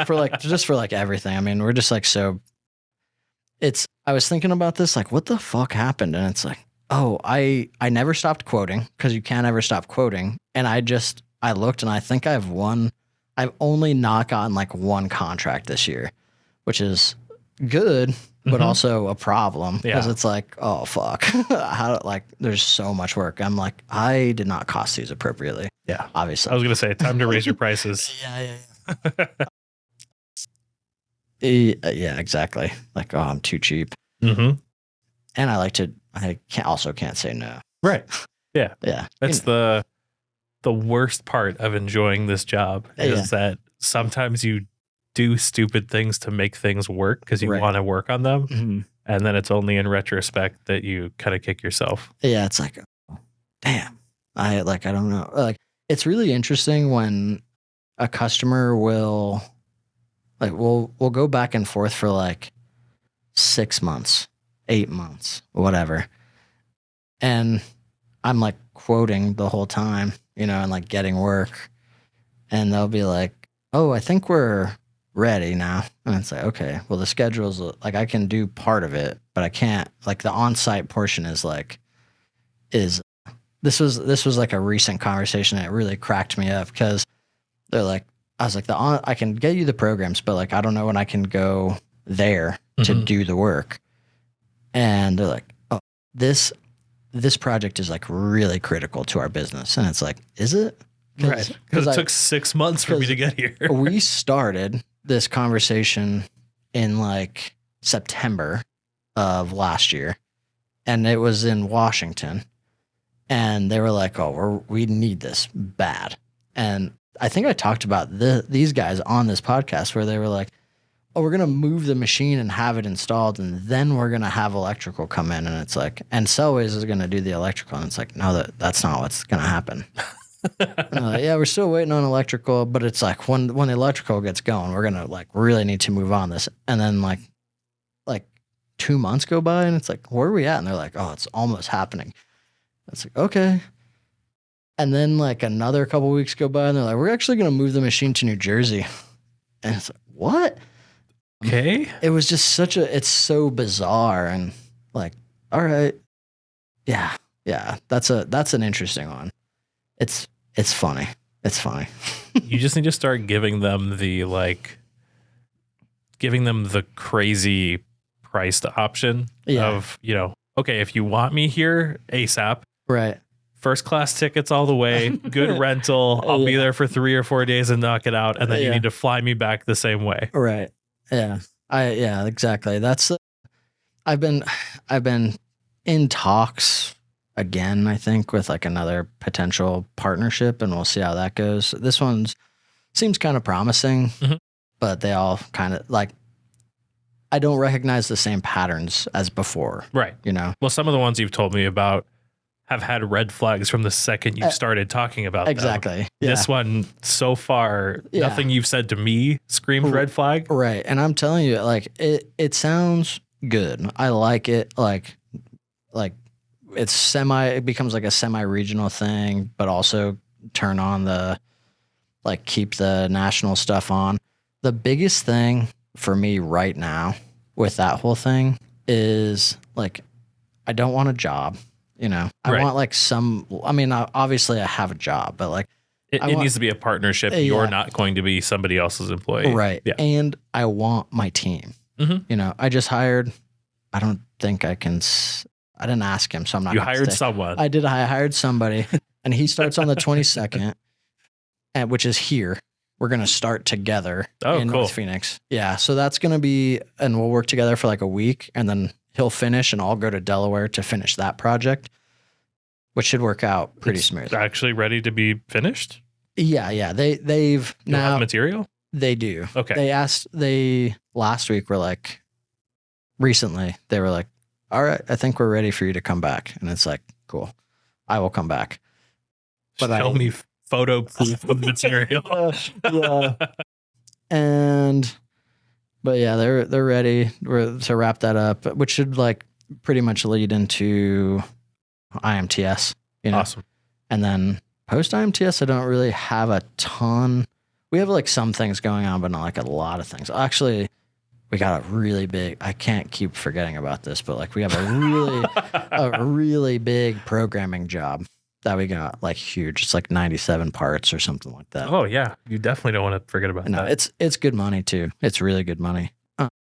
for like everything. I mean, we're just like, so I was thinking about this, like what the fuck happened? And it's like, oh, I never stopped quoting because you can't ever stop quoting. And I looked and I think I've only not gotten like one contract this year, which is good, but also a problem because it's like, oh fuck, there's so much work. I'm like, I did not cost these appropriately. Yeah, obviously. I was gonna say, time to raise your prices. Yeah, exactly. Like, oh, I'm too cheap. Mm-hmm. And I can't say no. Right. Yeah. Yeah. That's the worst part of enjoying this job is that sometimes you do stupid things to make things work because you want to work on them. Mm-hmm. And then it's only in retrospect that you kind of kick yourself. Yeah. It's like, oh, damn. I don't know. Like, it's really interesting when a customer will like, we'll go back and forth for like 6 months, 8 months, whatever. And I'm like quoting the whole time, and like getting work. And they'll be like, oh, I think we're ready now. And it's like, okay, well, the schedule's like, I can do part of it, but I can't, like the on-site portion this was like a recent conversation that really cracked me up because they're like, I was like, I can get you the programs, but like, I don't know when I can go there to do the work. And they're like, oh, this project is like really critical to our business. And it's like, is it? Right. Because it took 6 months for me to get here. We started this conversation in like September of last year, and it was in Washington. And they were like, oh, we need this bad. And I think I talked about these guys on this podcast where they were like, oh, we're going to move the machine and have it installed, and then we're going to have electrical come in. And it's like, and Sellways is going to do the electrical. And it's like, no, that's not what's going to happen. Like, yeah, we're still waiting on electrical, but it's like when the electrical gets going, we're going to like really need to move on this. And then like 2 months go by and it's like, where are we at? And they're like, oh, it's almost happening. It's like, okay. And then like another couple weeks go by and they're like, we're actually going to move the machine to New Jersey. And it's like, what? Okay. It was just it's so bizarre and like, all right. Yeah. Yeah. That's an interesting one. It's funny. It's funny. You just need to start giving them the crazy priced option of, okay, if you want me here ASAP. Right. first class tickets all the way, good rental. I'll be there for 3 or 4 days and knock it out. And then you need to fly me back the same way. Right. Yeah. Exactly. That's, I've been in talks again, I think, with like another potential partnership, and we'll see how that goes. This one seems kind of promising, but they all kind of like, I don't recognize the same patterns as before. Right. You know? Well, some of the ones you've told me about have had red flags from the second you started talking about exactly. them. Yeah. This one, so far, nothing you've said to me screams red flag. Right. And I'm telling you, like, it sounds good. I like it. Like it becomes like a semi-regional thing, but also turn on keep the national stuff on. The biggest thing for me right now with that whole thing is like, I don't want a job, you know, I want like obviously I have a job, but like it needs to be a partnership. You're not going to be somebody else's employee. Right. Yeah. And I want my team, you know, I just hired, I don't think I didn't ask him, so I'm not. You hired someone. I did. I hired somebody, and he starts on the 22nd, which is here. We're going to start together in North Phoenix. Yeah. So that's going to be, and we'll work together for like a week, and then he'll finish and I'll go to Delaware to finish that project, which should work out pretty smooth. Actually ready to be finished? Yeah. Yeah. They've now have material? They do. Okay. Last week were like, recently they were like, all right, I think we're ready for you to come back. And it's like, cool, I will come back. But tell me photo proof of material. But yeah, they're ready to wrap that up, which should like pretty much lead into IMTS. You know? Awesome. And then post IMTS, I don't really have a ton. We have like some things going on, but not like a lot of things. Actually, we got a really big, I can't keep forgetting about this, but like we have a really big programming job that we got, like huge. It's like 97 parts or something like that. Oh yeah. You definitely don't want to forget about that. No, it's good money too. It's really good money.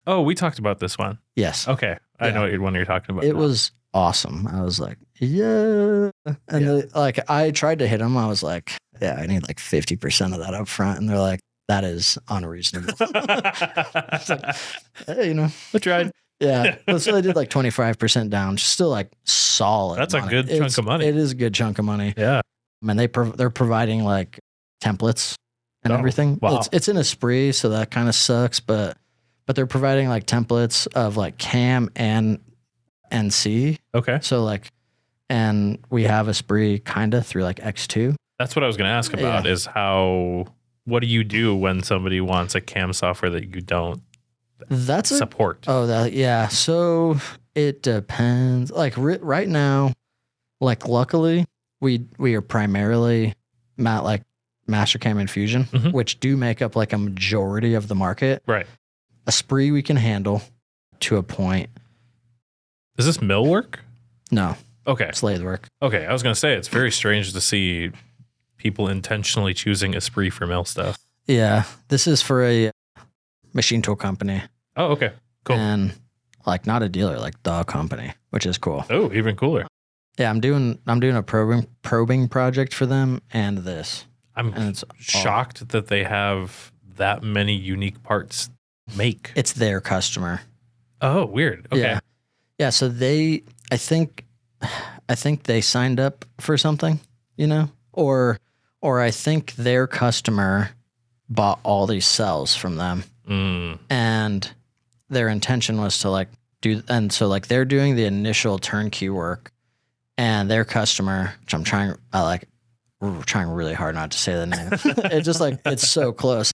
Oh, we talked about this one. Yes. Okay. I know what one you're talking about. It was awesome. I was like, yeah. And I tried to hit them. I was like, yeah, I need like 50% of that up front. And they're like, that is unreasonable. It's like, hey, you know, I tried. Yeah. So I did like 25% down, still like solid. That's money. A good chunk of money. It is a good chunk of money. Yeah. I mean, they're providing like templates and everything. Wow. It's in Esprit, so that kind of sucks, but they're providing like templates of like CAM and NC. Okay. So like, and we have Esprit kind of through like X2. That's what I was going to ask about is what do you do when somebody wants a CAM software that you don't support? So it depends. Like right now, like luckily we are primarily Mastercam and Fusion, which do make up like a majority of the market. Right. Esprit we can handle to a point. Is this mill work? No. Okay. It's lathe work. Okay. I was going to say, it's very strange to see people intentionally choosing Esprit for mill stuff. Yeah. This is for a machine tool company. Oh, okay. Cool. And like not a dealer, like the company, which is cool. Oh, even cooler. Yeah. I'm doing a probing project for them and this. I'm shocked that they have that many unique parts make. It's their customer. Oh, weird. Okay. Yeah. So I think they signed up for something, you know, or I think their customer bought all these cells from them, and their intention was to like and so like they're doing the initial turnkey work, and their customer, which we're trying really hard not to say the name. It's just like, it's so close,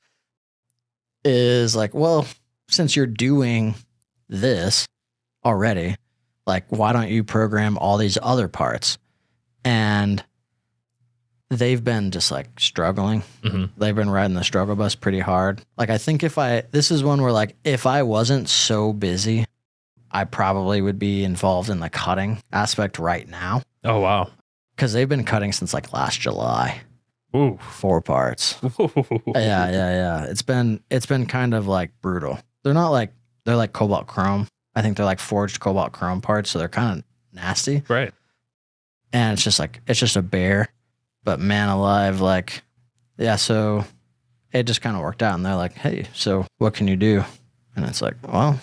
is like, well, since you're doing this already, like, why don't you program all these other parts? And they've been just like struggling. They've been riding the struggle bus pretty hard. Like, I think this is one where like, if I wasn't so busy, I probably would be involved in the cutting aspect right now. Oh, wow. Because they've been cutting since like last July. Ooh. 4 parts. Yeah. It's been kind of like brutal. They're like cobalt chrome. I think they're like forged cobalt chrome parts, so they're kind of nasty. Right. and it's just a bear, but man alive, like, yeah. So it just kind of worked out, and they're like, hey, so what can you do? And it's like, well,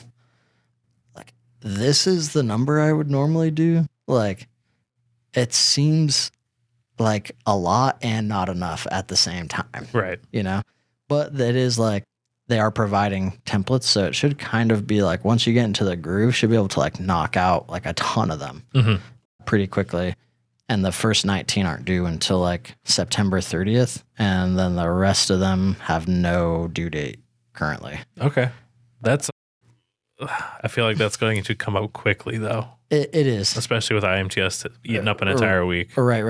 like, this is the number I would normally do. Like, it seems like a lot and not enough at the same time, Right. but that is like, they are providing templates, so it should kind of be like, once you get into the groove, should be able to like knock out like a ton of them pretty quickly. And the first 19 aren't due until like September 30th, and then the rest of them have no due date currently. Okay. I feel like that's going to come up quickly though. It is, Especially with IMTS eating up an entire week. Right.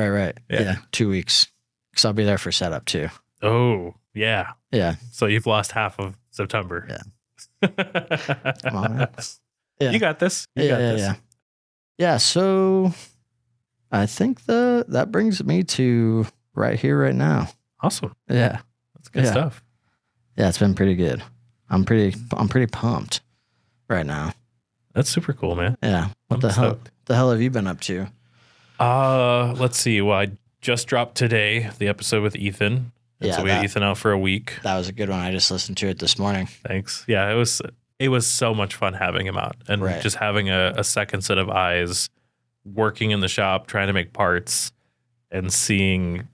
Yeah. Yeah, 2 weeks, because I'll be there for setup too. Oh, yeah. Yeah. So you've lost half of September. Yeah. Come on, man. Yeah. You got this. You got this. Yeah. So I think that brings me to right here, right now. Awesome. Yeah. That's good stuff. Yeah, it's been pretty good. I'm pretty pumped right now. That's super cool, man. Yeah. What the hell have you been up to? Let's see. Well, I just dropped today the episode with Ethan. And so we had Ethan out for a week. That was a good one. I just listened to it this morning. Thanks. Yeah, it was so much fun having him out, and just having a second set of eyes working in the shop, trying to make parts, and seeing,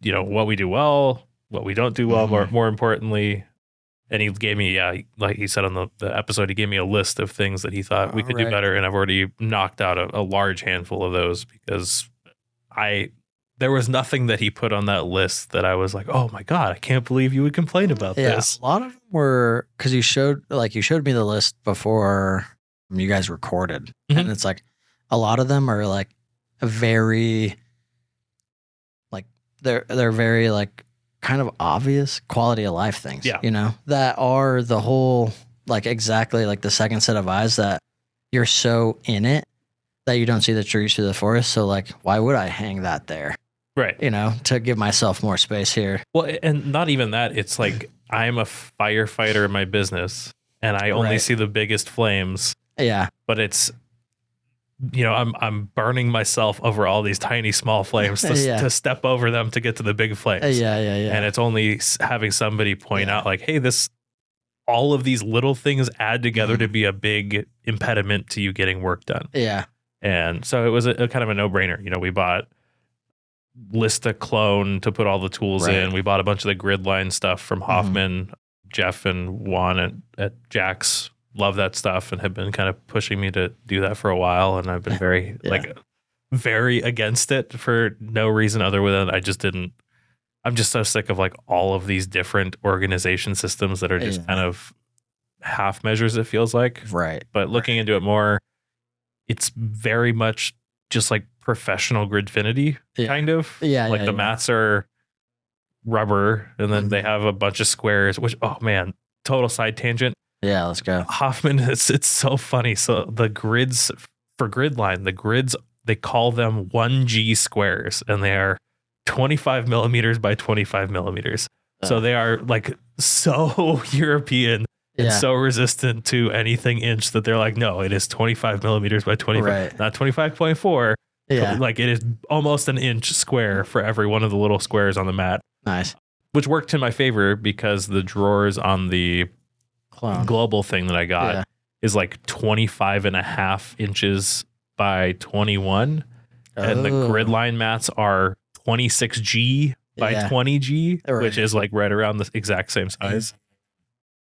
what we do well, what we don't do well, more importantly. And he gave me, like he said on the episode, he gave me a list of things that he thought we could do better. And I've already knocked out a large handful of those, because there was nothing that he put on that list that I was like, oh my God, I can't believe you would complain about this. A lot of them were, because you showed me the list before you guys recorded. And it's like, a lot of them are like very, like, they're very like kind of obvious quality of life things, that are the whole, like, exactly like the second set of eyes, that you're so in it that you don't see the trees through the forest. So like, why would I hang that there? Right. To give myself more space here. Well, and not even that. It's like, I'm a firefighter in my business, and I only see the biggest flames. Yeah. But it's, I'm burning myself over all these tiny, small flames to step over them to get to the big flames. Yeah. And it's only having somebody point out like, hey, all of these little things add together to be a big impediment to you getting work done. Yeah. And so it was a kind of a no-brainer. We bought Lista clone to put all the tools in. We bought a bunch of the grid line stuff from Hoffman. Jeff and Juan at Jack's love that stuff and have been kind of pushing me to do that for a while. And I've been very very against it for no reason other than I'm just so sick of like all of these different organization systems that are just kind of half measures, it feels like. Right. But looking into it more, it's very much just like professional Gridfinity kind of. Yeah. Like the mats are rubber, and then they have a bunch of squares, which, oh man, total side tangent. Yeah, let's go. Hoffman, it's so funny. So the grids for Gridline, they call them 1G squares, and they are 25 millimeters by 25 millimeters. So they are like so European and so resistant to anything inch that they're like, no, it is 25 millimeters by 25, not 25.4. Yeah. Like it is almost an inch square for every one of the little squares on the mat. Nice. Which worked in my favor because the drawers on the global thing that I got is like 25 and a half inches by 21. And the grid line mats are 26G by 20G, which is like right around the exact same size.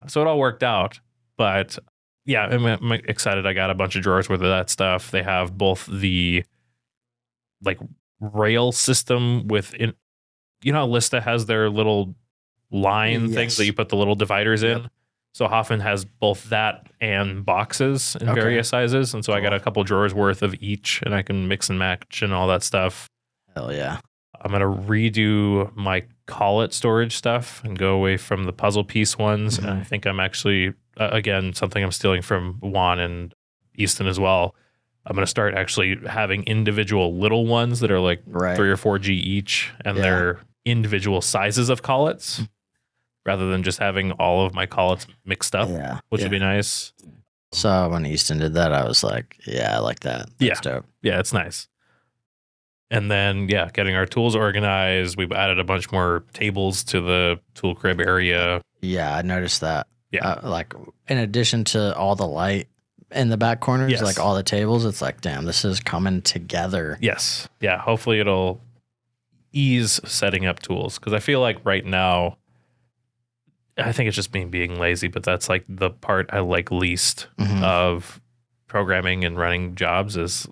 So it all worked out. But yeah, I'm excited. I got a bunch of drawers worth of that stuff. They have both the like rail system within, how Lista has their little line things that you put the little dividers in. So Hoffman has both that and boxes in various sizes. And so I got a couple drawers worth of each, and I can mix and match and all that stuff. Hell yeah. I'm going to redo my collet storage stuff and go away from the puzzle piece ones. And I think I'm actually, again, something I'm stealing from Juan and Easton as well. I'm going to start actually having individual little ones that are like 3 or 4G each, and they're individual sizes of collets rather than just having all of my collets mixed up, which would be nice. So when Easton did that, I was like, yeah, I like that. That's dope. Yeah, it's nice. And then, yeah, getting our tools organized. We've added a bunch more tables to the tool crib area. Yeah, I noticed that. Yeah. Like in addition to all the light in the back corners, Yes. like all the tables, it's like, damn, this is coming together. Yes. Yeah. Hopefully it'll ease setting up tools. Because I feel like right now, I think it's just me being lazy, but that's like the part I like least of programming and running jobs is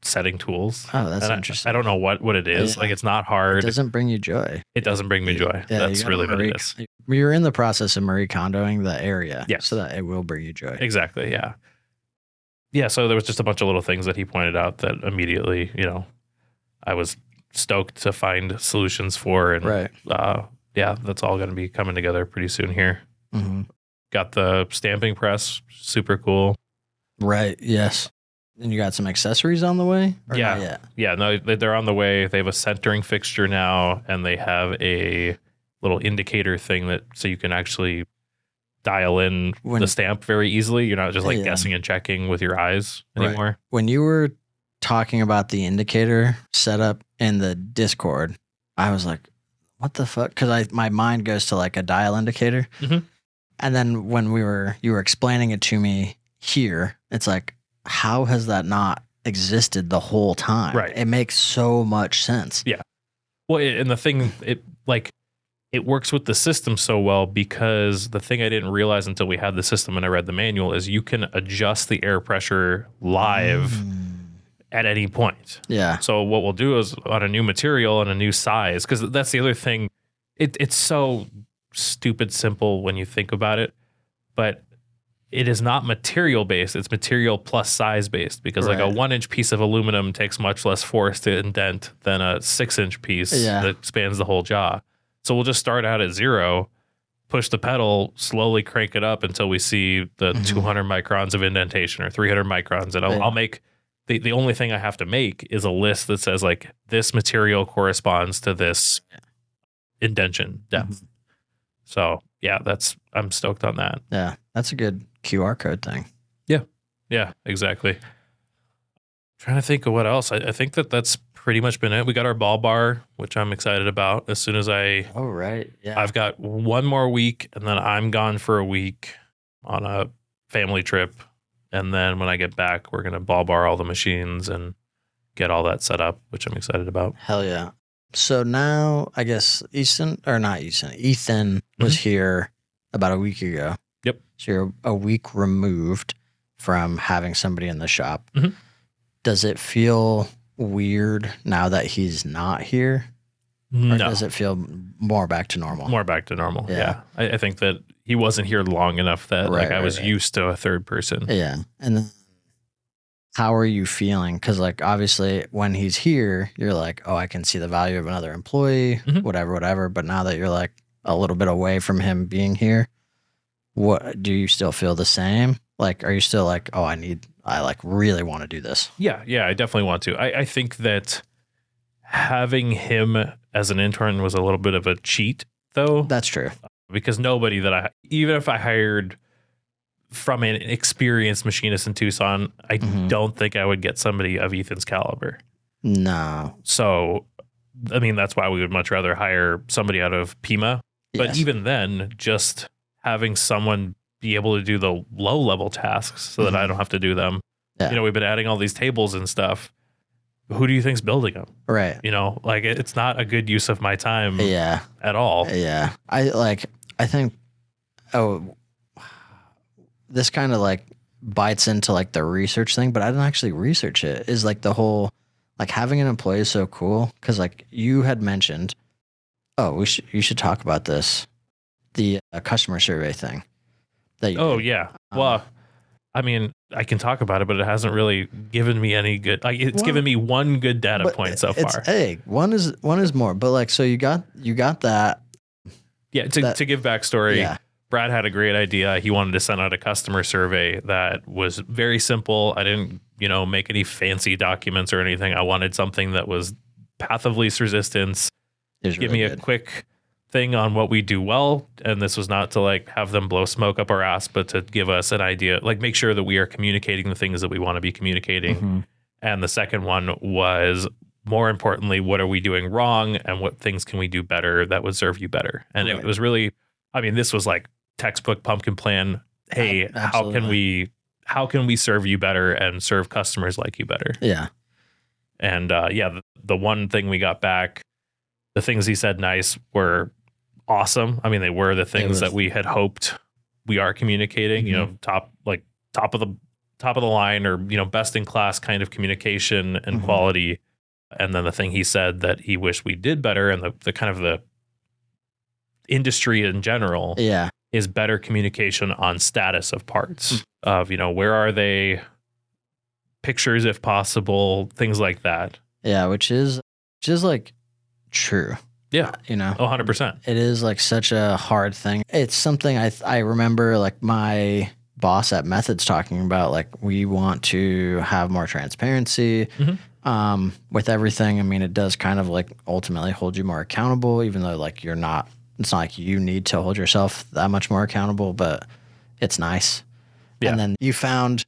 setting tools. Oh, that's and interesting. I don't know what it is. Yeah. Like, it's not hard. It doesn't bring you joy. It doesn't bring me joy. Yeah, That's really what it is. You're in the process of Marie Kondoing the area, Yes. so that it will bring you joy. Exactly. Yeah. Yeah. So there was just a bunch of little things that he pointed out that immediately, I was stoked to find solutions for. And Right. Yeah, that's all going to be coming together pretty soon here. Mm-hmm. Got the stamping press, super cool. Right. Yes. And you got some accessories on the way? Or Yeah. not yet? Yeah, no, they're on the way. They have a centering fixture now, and they have a little indicator thing so you can actually dial in the stamp very easily. You're not just like guessing and checking with your eyes anymore. Right. When you were talking about the indicator setup in the Discord, I was like, what the fuck? Because my mind goes to like a dial indicator. Mhm. And then when you were explaining it to me here, it's like, how has that not existed the whole time? Right. It makes so much sense. Yeah. Well, and the thing, it works with the system so well because the thing I didn't realize until we had the system and I read the manual is you can adjust the air pressure live at any point. Yeah. So what we'll do is on a new material and a new size, because that's the other thing. It's so stupid simple when you think about it, but it is not material based. It's material plus size based because like a 1-inch piece of aluminum takes much less force to indent than a 6-inch piece that spans the whole jaw. So we'll just start out at 0, push the pedal, slowly crank it up until we see the 200 microns of indentation or 300 microns. And I'll make the only thing I have to make is a list that says like this material corresponds to this indentation depth. So yeah, I'm stoked on that. Yeah. That's a good QR code thing. Yeah, exactly. Trying to think of what else. I think that's pretty much been it. We got our ball bar, which I'm excited about. As soon as Oh, right. Yeah. I've got one more week and then I'm gone for a week on a family trip. And then when I get back, we're going to ball bar all the machines and get all that set up, which I'm excited about. Hell yeah. So now I guess Ethan was here about a week ago. Yep. So you're a week removed from having somebody in the shop. Mhm. Does it feel weird now that he's not here? Or No, does it feel more back to normal? more back to normal. Yeah. Yeah. I think that he wasn't here long enough that I was used to a third person. Yeah. And then how are you feeling? Because like obviously when he's here, you're like, oh, I can see the value of another employee, whatever. But now that you're like a little bit away from him being here, what do you still feel the same? Like, are you still like, oh, I like really want to do this? Yeah, I definitely want to. I think that having him as an intern was a little bit of a cheat, though. That's true. Because nobody even if I hired from an experienced machinist in Tucson, I don't think I would get somebody of Ethan's caliber. No. So, I mean, that's why we would much rather hire somebody out of Pima. But Yes. even then, just having someone be able to do the low level tasks so that I don't have to do them. Yeah. We've been adding all these tables and stuff. Who do you think's building them? Right. Like it's not a good use of my time Yeah. at all. Yeah. I think, this kind of like bites into like the research thing, but I didn't actually research it. Is like the whole, like having an employee is so cool. Cause like you had mentioned, you should talk about this, the customer survey thing. That you did. Yeah. Well, I mean, I can talk about it, but it hasn't really given me any good. Like, it's given me one good data point so far. One is more, but like, so you got that. Yeah. To give backstory, Yeah. Brad had a great idea. He wanted to send out a customer survey that was very simple. I didn't, make any fancy documents or anything. I wanted something that was path of least resistance. Give me a quick thing on what we do well. And this was not to like have them blow smoke up our ass, but to give us an idea, like make sure that we are communicating the things that we want to be communicating. And the second one was more importantly, what are we doing wrong and what things can we do better that would serve you better? And Right. it was really, I mean, this was like textbook pumpkin plan. Hey, Absolutely. how can we serve you better and serve customers like you better? Yeah. And the one thing we got back, the things he said nice were awesome. I mean, they were the things that we had hoped. We are communicating, you know, top of the line, or, you know, best in class kind of communication and quality. And then the thing he said that he wished we did better, and the kind of the industry in general, is better communication on status of parts, of, you know, where are they, pictures if possible, things like that. Yeah, which is like true. Yeah, you know, 100%. It is like such a hard thing. It's something I remember like my boss at Methods talking about, like, we want to have more transparency with everything. I mean, it does kind of like ultimately hold you more accountable, even though like it's not like you need to hold yourself that much more accountable, but it's nice. Yeah. And then you found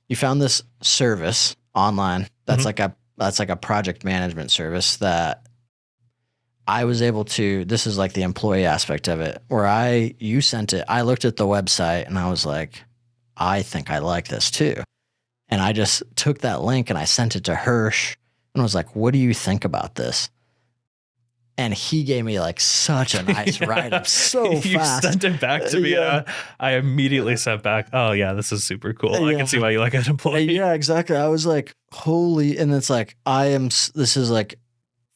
this service online that's like a project management service that I was able to, this is like the employee aspect of it, where you sent it, I looked at the website and I was like, I think I like this too. And I just took that link and I sent it to Hirsch and was like, what do you think about this? And he gave me like such a nice write-up so fast. You sent it back to me. And I immediately sent back, oh yeah, this is super cool. I can see why you like it, employee. Yeah, exactly. I was like, holy, and it's like, this is like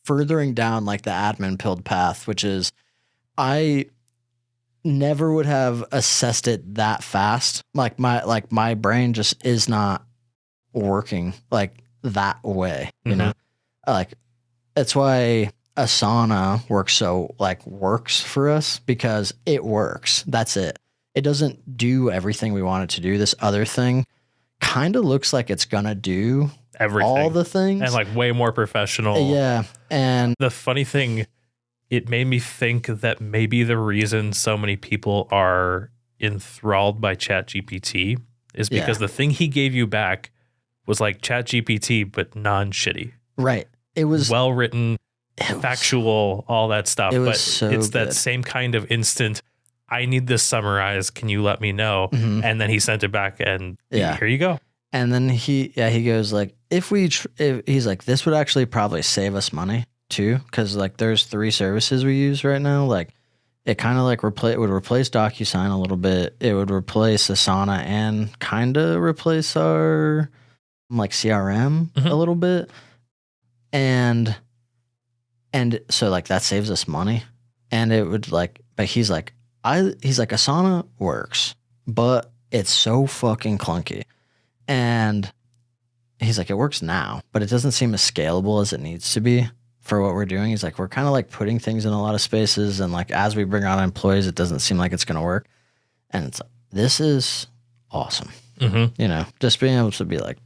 furthering down like the admin pilled path, which is I never would have assessed it that fast. Like my brain just is not working like that way, you know? Like that's why Asana works for us, because it works. That's it. It doesn't do everything we want it to do. This other thing kind of looks like it's gonna do everything, all the things, and like way more professional. Yeah. And the funny thing, it made me think that maybe the reason so many people are enthralled by ChatGPT is because the thing he gave you back was like ChatGPT, but non-shitty. Right. It was well written, factual, all that stuff. It was but so it's good. That same kind of instant, I need this summarized. Can you let me know? And then he sent it back, and here you go. And then he goes like, he's like, this would actually probably save us money too, because like there's 3 services we use right now. Like it kind of like it would replace DocuSign a little bit. It would replace Asana and kind of replace our like CRM a little bit. And so like that saves us money. And it would like, but he's like Asana works, but it's so fucking clunky. And he's like, it works now, but it doesn't seem as scalable as it needs to be for what we're doing. He's like, we're kind of like putting things in a lot of spaces, and like as we bring on employees, it doesn't seem like it's going to work. And it's like, this is awesome. You know, just being able to be like,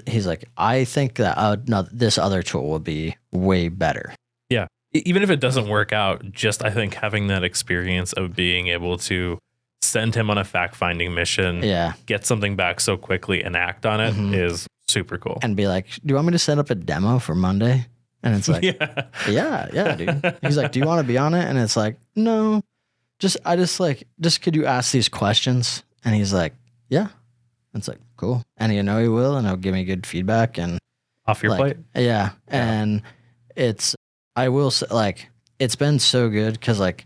he's like, I think that this other tool will be way better. Yeah. Even if it doesn't work out, just I think having that experience of being able to send him on a fact-finding mission, get something back so quickly and act on it is super cool. And be like, do you want me to set up a demo for Monday? And it's like, yeah, dude. He's like, do you want to be on it? And it's like, no, just could you ask these questions? And he's like, yeah. And it's like, cool. And you know he will, and he'll give me good feedback and off your plate. Yeah. And I will say, like, it's been so good because like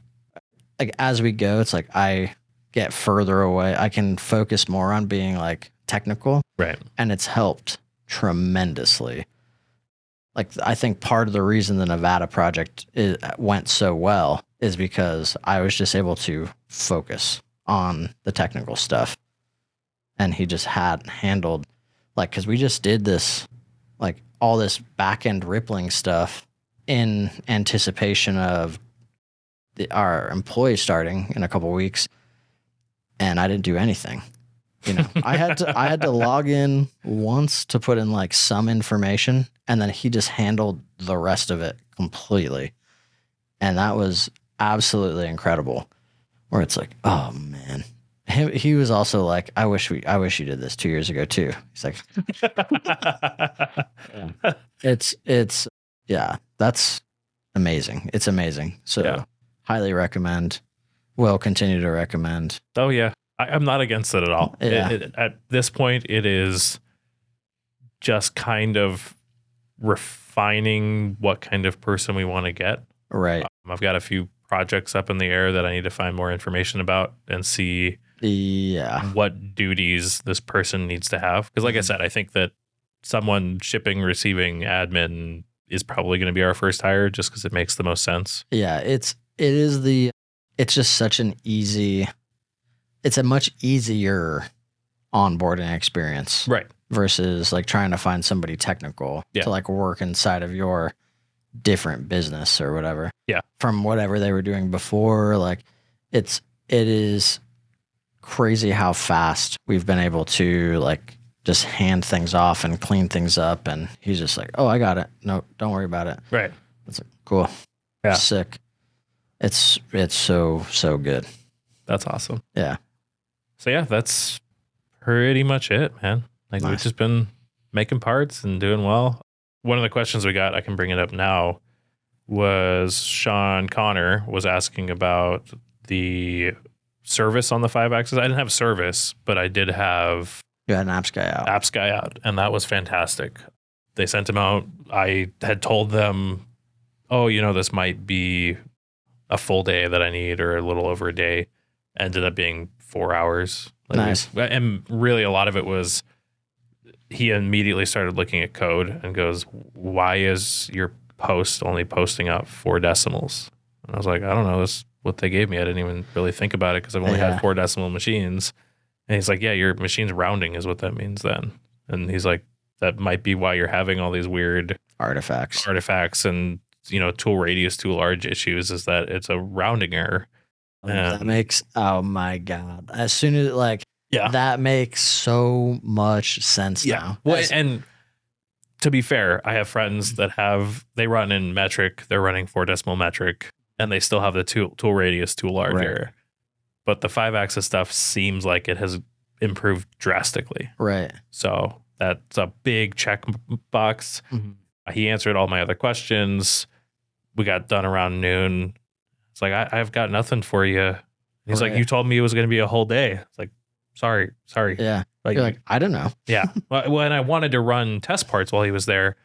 as we go, it's like I get further away. I can focus more on being like technical. Right. And it's helped tremendously. Like, I think part of the reason the Nevada project went so well is because I was just able to focus on the technical stuff. And he just had handled, like, because we just did this, like, all this back-end rippling stuff in anticipation of our employees starting in a couple of weeks. And I didn't do anything. You know, I had to log in once to put in like some information, and then he just handled the rest of it completely. And that was absolutely incredible. Where it's like, oh man. He was also like, I wish you did this 2 years ago too. He's like, yeah. It's Yeah, that's amazing. It's amazing. So Yeah. highly recommend. Will continue to recommend. Oh yeah, I'm not against it at all. Yeah. At this point, it is just kind of refining what kind of person we want to get. Right. I've got a few projects up in the air that I need to find more information about and see Yeah. what duties this person needs to have. Because like I said, I think that someone shipping, receiving, admin is probably going to be our first hire just because it makes the most sense. Yeah. It's just such an easy, it's a much easier onboarding experience. Right. Versus like trying to find somebody technical to like work inside of your different business or whatever. Yeah. From whatever they were doing before. Like it is crazy how fast we've been able to like just hand things off and clean things up. And he's just like, oh, I got it. No, don't worry about it. Right. It's like, cool. Yeah. Sick. It's so good. That's awesome. Yeah. So yeah, that's pretty much it, man. Like we've just been making parts and doing well. One of the questions we got, I can bring it up now, was Sean Connor was asking about the service on the 5-axis. I didn't have service, but I did have You had an apps guy out. And that was fantastic. They sent him out. I had told them, oh, this might be a full day that I need or a little over a day. Ended up being 4 hours. Nice. And really a lot of it was he immediately started looking at code and goes, why is your post only posting out 4 decimals? And I was like, I don't know. That's what they gave me. I didn't even really think about it because I've only had 4 decimal machines. And he's like, yeah, your machine's rounding is what that means then. And he's like, that might be why you're having all these weird artifacts and, tool radius too large issues, is that it's a rounding error. That makes, oh my God. As soon as yeah, that makes so much sense now. Well, and to be fair, I have friends that they run in metric, they're running 4 decimal metric, and they still have the tool radius too large error. But the 5-axis stuff seems like it has improved drastically. Right. So that's a big check box. Mm-hmm. He answered all my other questions. We got done around noon. It's like, I've got nothing for you. He's like, you told me it was going to be a whole day. It's like, sorry. Yeah. Like, you're like, I don't know. Yeah. Well, and I wanted to run test parts while he was there,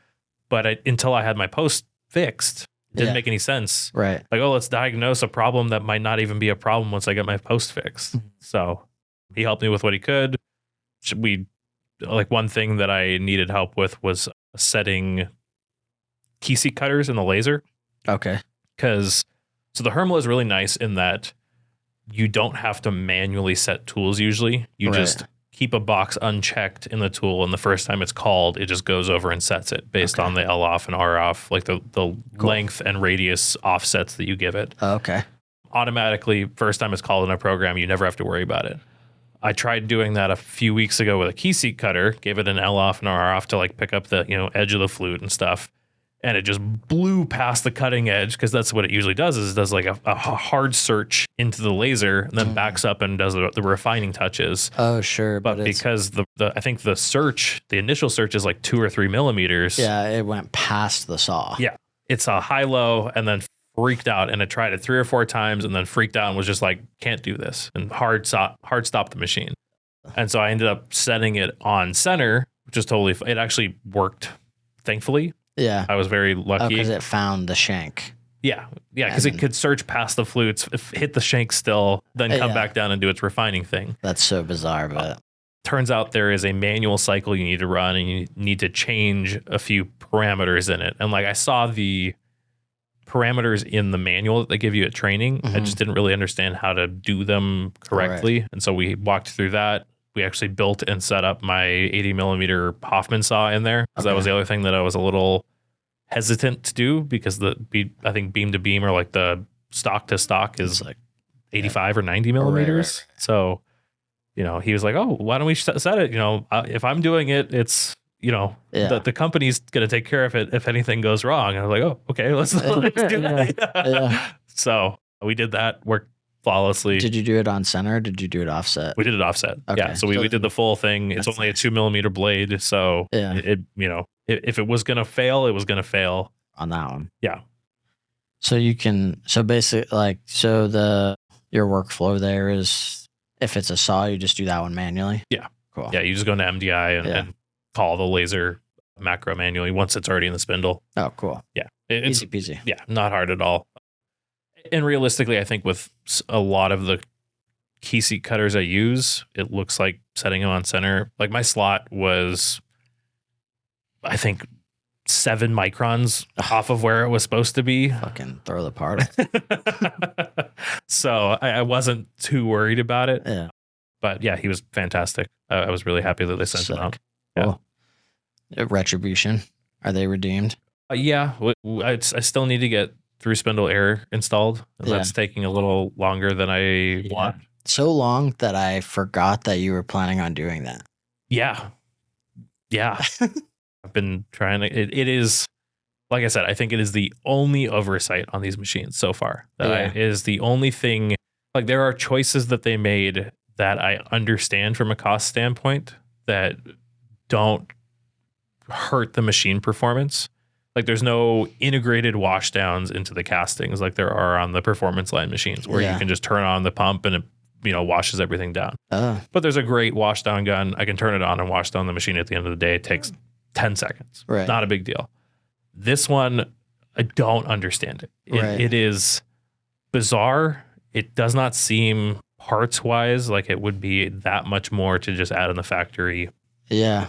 but until I had my post fixed, it didn't make any sense. Right. Like, oh, let's diagnose a problem that might not even be a problem once I get my post fixed. So he helped me with what he could. One thing that I needed help with was setting key seat cutters in the laser. Okay. So the Hermla is really nice in that you don't have to manually set tools usually. You just keep a box unchecked in the tool, and the first time it's called, it just goes over and sets it based on the L off and R off, like the length and radius offsets that you give it. Okay. Automatically, first time it's called in a program, you never have to worry about it. I tried doing that a few weeks ago with a key seat cutter, gave it an L off and R off to like pick up the edge of the flute and stuff. And it just blew past the cutting edge, because that's what it usually does, is it does like a hard search into the laser and then backs up and does the refining touches. Oh, sure. But because I think the initial search is like 2 or 3 millimeters. Yeah, it went past the saw. Yeah. It's a high-low and then freaked out, and it tried it 3 or 4 times and then freaked out and was just like, can't do this, and hard stop the machine. And so I ended up setting it on center, which is it actually worked, thankfully. Yeah. I was very lucky. Because it found the shank. Yeah. Because it could search past the flutes, hit the shank still, then come back down and do its refining thing. That's so bizarre, but turns out there is a manual cycle you need to run, and you need to change a few parameters in it. And like, I saw the parameters in the manual that they give you at training. I just didn't really understand how to do them correctly. And so we walked through that. We actually built and set up my 80 millimeter Hoffman saw in there, because that was the other thing that I was a little hesitant to do, because I think beam to beam, or like the stock to stock, is like 85 or 90 millimeters. Right. So, he was like, oh, why don't we set it? If I'm doing it, it's, the company's going to take care of it if anything goes wrong. And I was like, oh, okay, let's do that. So we did that, worked flawlessly. Did you do it on center, or did you do it offset? We did it offset. Okay. Yeah. So we did the full thing. It's only a 2 millimeter blade. So it if it was going to fail, it was going to fail. on that one. Yeah. So you can, so basically, like, your workflow there is, if it's a saw, you just do that one manually. Yeah. Cool. Yeah. You just go into MDI and call the laser macro manually once it's already in the spindle. Oh, cool. Yeah. It's Easy peasy. Yeah. Not hard at all. And realistically, I think with a lot of the key seat cutters I use, it looks like setting them on center. Like my slot was, I think, 7 microns off of where it was supposed to be. Fucking throw the part. So I wasn't too worried about it. Yeah. But yeah, he was fantastic. I was really happy that they sent him out. Cool. Yeah. Retribution. Are they redeemed? Yeah. I still need to get through spindle air installed. That's taking a little longer than I want. So long that I forgot that you were planning on doing that. Yeah. Yeah. I've been trying to, it is, like I said, I think it is the only oversight on these machines so far. It is the only thing, like there are choices that they made that I understand from a cost standpoint that don't hurt the machine performance. Like there's no integrated washdowns into the castings like there are on the performance line machines where you can just turn on the pump and it, washes everything down. But there's a great wash down gun. I can turn it on and wash down the machine at the end of the day. It takes 10 seconds. Right. Not a big deal. This one, I don't understand it. It is bizarre. It does not seem parts wise like it would be that much more to just add in the factory. Yeah.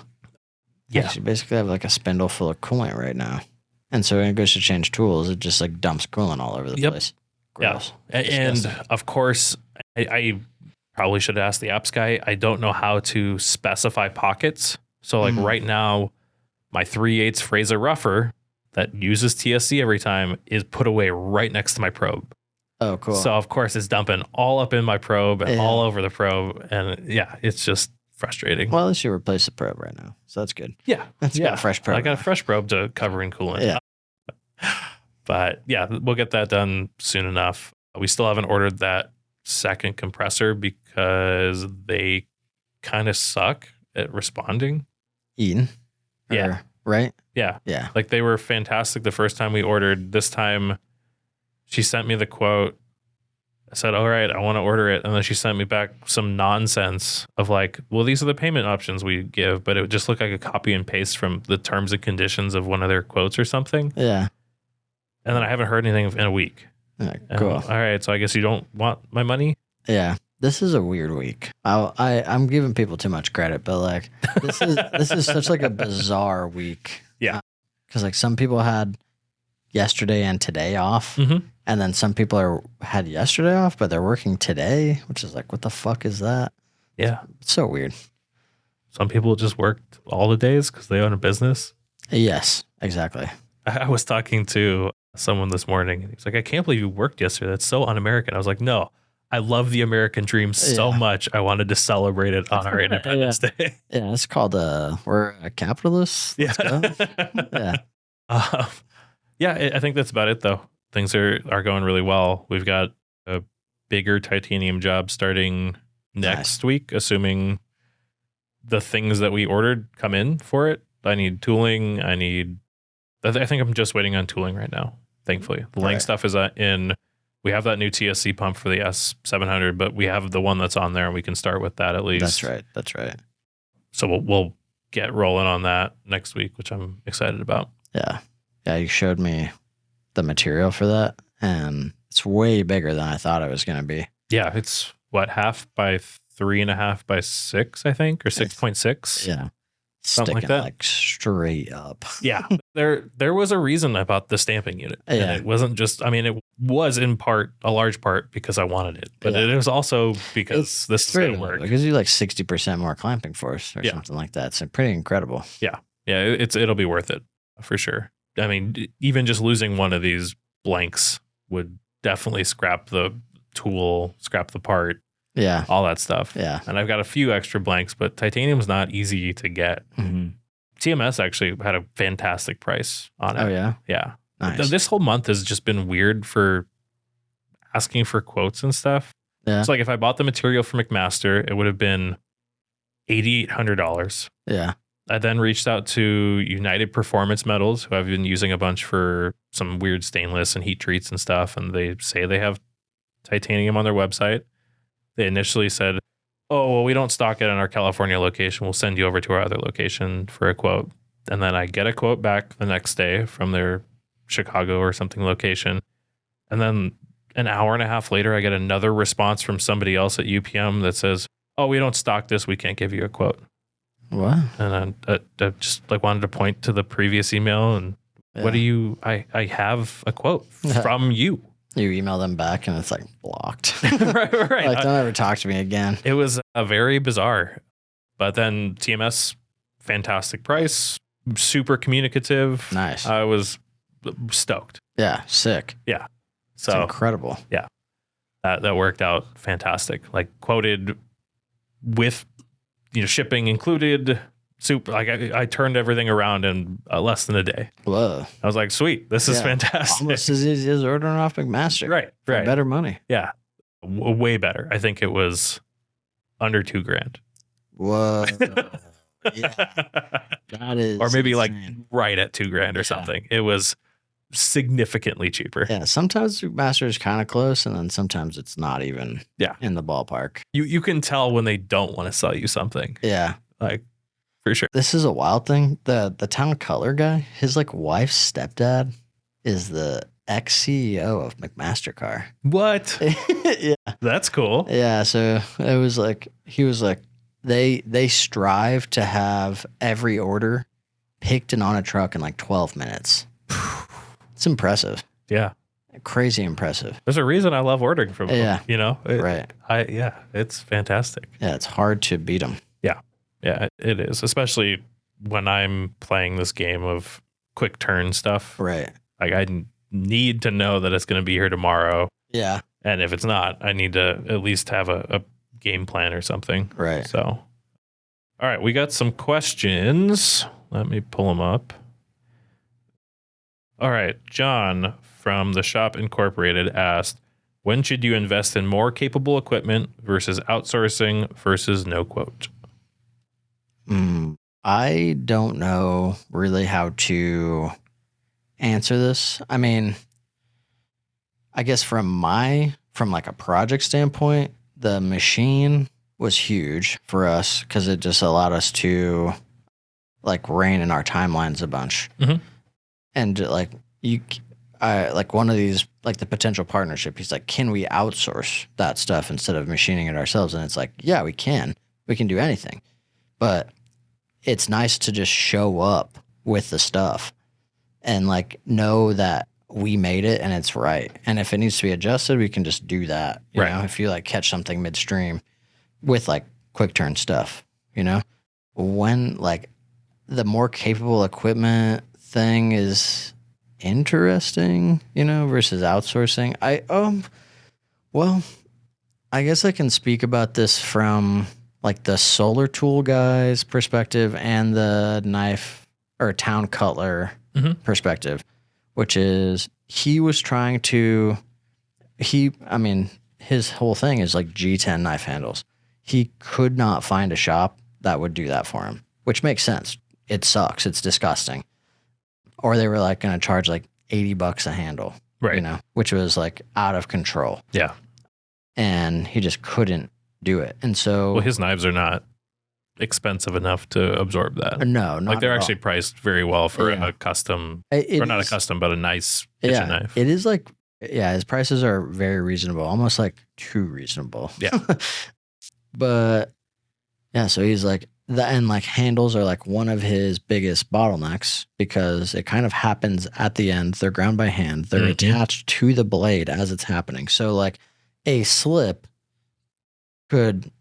Yeah. Actually, basically, I have like a spindle full of coolant right now. And so when it goes to change tools, it just like dumps coolant all over the place. Gross. Yeah. And of course, I probably should ask the apps guy. I don't know how to specify pockets. So like right now, my 3/8 Fraser rougher that uses TSC every time is put away right next to my probe. Oh, cool. So of course it's dumping all up in my probe and all over the probe. And it's just frustrating. Well, at least you replace the probe right now. So that's good. Yeah. Got a fresh probe. I got a fresh probe to cover in coolant. Yeah. But yeah, we'll get that done soon enough. We still haven't ordered that second compressor because they kind of suck at responding. Eaton? Yeah. Right? Yeah. Yeah. Like they were fantastic the first time we ordered. This time she sent me the quote. I said, all right, I want to order it. And then she sent me back some nonsense of like, well, these are the payment options we give, but it would just look like a copy and paste from the terms and conditions of one of their quotes or something. Yeah. And then I haven't heard anything in a week. Cool. All right. So I guess you don't want my money? Yeah. This is a weird week. I'm giving people too much credit, but like this is such like a bizarre week. Yeah. Because like some people had yesterday and today off, and then some people had yesterday off, but they're working today, which is like, what the fuck is that? Yeah. It's so weird. Some people just worked all the days because they own a business. Yes, exactly. I was talking to someone this morning and he's like, I can't believe you worked yesterday. That's so un-American. I was like, no. I love the American dream so much. I wanted to celebrate it on our Independence Day. Yeah, it's called we're a capitalist. Let's go. Yeah. I think that's about it though. Things are going really well. We've got a bigger titanium job starting next week, assuming the things that we ordered come in for it. I need tooling. I think I'm just waiting on tooling right now. Thankfully, the Lang stuff is in. We have that new TSC pump for the S700, but we have the one that's on there and we can start with that at least. That's right. So we'll get rolling on that next week, which I'm excited about. Yeah. Yeah. You showed me the material for that and it's way bigger than I thought it was going to be. Yeah. It's half by 3.5 by 6, I think, or 6.6. Yeah. Something Sticking like that. Like straight up. Yeah. There was a reason I bought the stamping unit. Yeah. And it wasn't just, it was in part, a large part because I wanted it, but it was also because this is going to work. It gives you like 60% more clamping force or something like that. It's pretty incredible. Yeah. Yeah. It'll be worth it for sure. Even just losing one of these blanks would definitely scrap the tool, scrap the part. Yeah. All that stuff. Yeah. And I've got a few extra blanks, but titanium's not easy to get. Mm-hmm. TMS actually had a fantastic price on it. Oh, yeah? Yeah. Nice. This whole month has just been weird for asking for quotes and stuff. Yeah. It's like if I bought the material from McMaster, it would have been $8,800. Yeah. I then reached out to United Performance Metals, who I've been using a bunch for some weird stainless and heat treats and stuff. And they say they have titanium on their website. They initially said, oh, well, we don't stock it in our California location. We'll send you over to our other location for a quote. And then I get a quote back the next day from their Chicago or something location. And then an hour and a half later, I get another response from somebody else at UPM that says, oh, we don't stock this. We can't give you a quote. What? And I just like wanted to point to the previous email and what do you, I have a quote from you. You email them back and it's like blocked. right. Like, don't ever talk to me again. It was a very bizarre, but then TMS, fantastic price, super communicative. Nice. I was stoked. Yeah. Sick. Yeah. It's So incredible. Yeah. That worked out fantastic. Like quoted with, shipping included, super. Like I turned everything around in less than a day. Whoa. I was like, sweet, this is fantastic. Almost as easy as ordering off McMaster. Right. For better money. Yeah. Way better. I think it was under $2,000. Whoa. Yeah. That is. Or maybe insane. like right at $2,000 or something. It was significantly cheaper. Yeah. Sometimes McMaster is kind of close, and then sometimes it's not even in the ballpark. You can tell when they don't want to sell you something. Yeah. Like for sure. This is a wild thing. The Town Color guy, his like wife's stepdad is the ex-CEO of McMaster-Car. What? Yeah. That's cool. Yeah. So it was like, he was like, they strive to have every order picked and on a truck in like 12 minutes. It's impressive. Yeah. Crazy impressive. There's a reason I love ordering from them. Yeah. Right. It's fantastic. Yeah. It's hard to beat them. Yeah, it is. Especially when I'm playing this game of quick turn stuff. Right. Like I need to know that it's going to be here tomorrow. Yeah. And if it's not, I need to at least have a game plan or something. Right. So, all right, we got some questions. Let me pull them up. All right, John from the Shop Incorporated asked, when should you invest in more capable equipment versus outsourcing versus no quote? I don't know really how to answer this. I mean, I guess from like a project standpoint, the machine was huge for us because it just allowed us to like rein in our timelines a bunch. Mm-hmm. And like like one of these, like the potential partnership, he's like, can we outsource that stuff instead of machining it ourselves? And it's like, yeah, we can do anything, but it's nice to just show up with the stuff and like know that we made it and it's right. And if it needs to be adjusted, we can just do that. You know, if you like catch something midstream with like quick turn stuff, when like the more capable equipment thing is interesting, versus outsourcing. I guess I can speak about this from like the solar tool guy's perspective and the knife or Town Cutler perspective, which is his whole thing is like G10 knife handles. He could not find a shop that would do that for him, which makes sense. It sucks. It's disgusting. Or they were like going to charge like $80 a handle, right? Which was like out of control. Yeah. And he just couldn't do it. And so, well, his knives are not expensive enough to absorb that. No, not like they're at actually all. Priced very well for a custom, or not a custom, but a nice kitchen knife. It is like, his prices are very reasonable, almost like too reasonable. Yeah. But yeah, so he's like, like handles are like one of his biggest bottlenecks because it kind of happens at the end. They're ground by hand. They're attached to the blade as it's happening. So like a slip could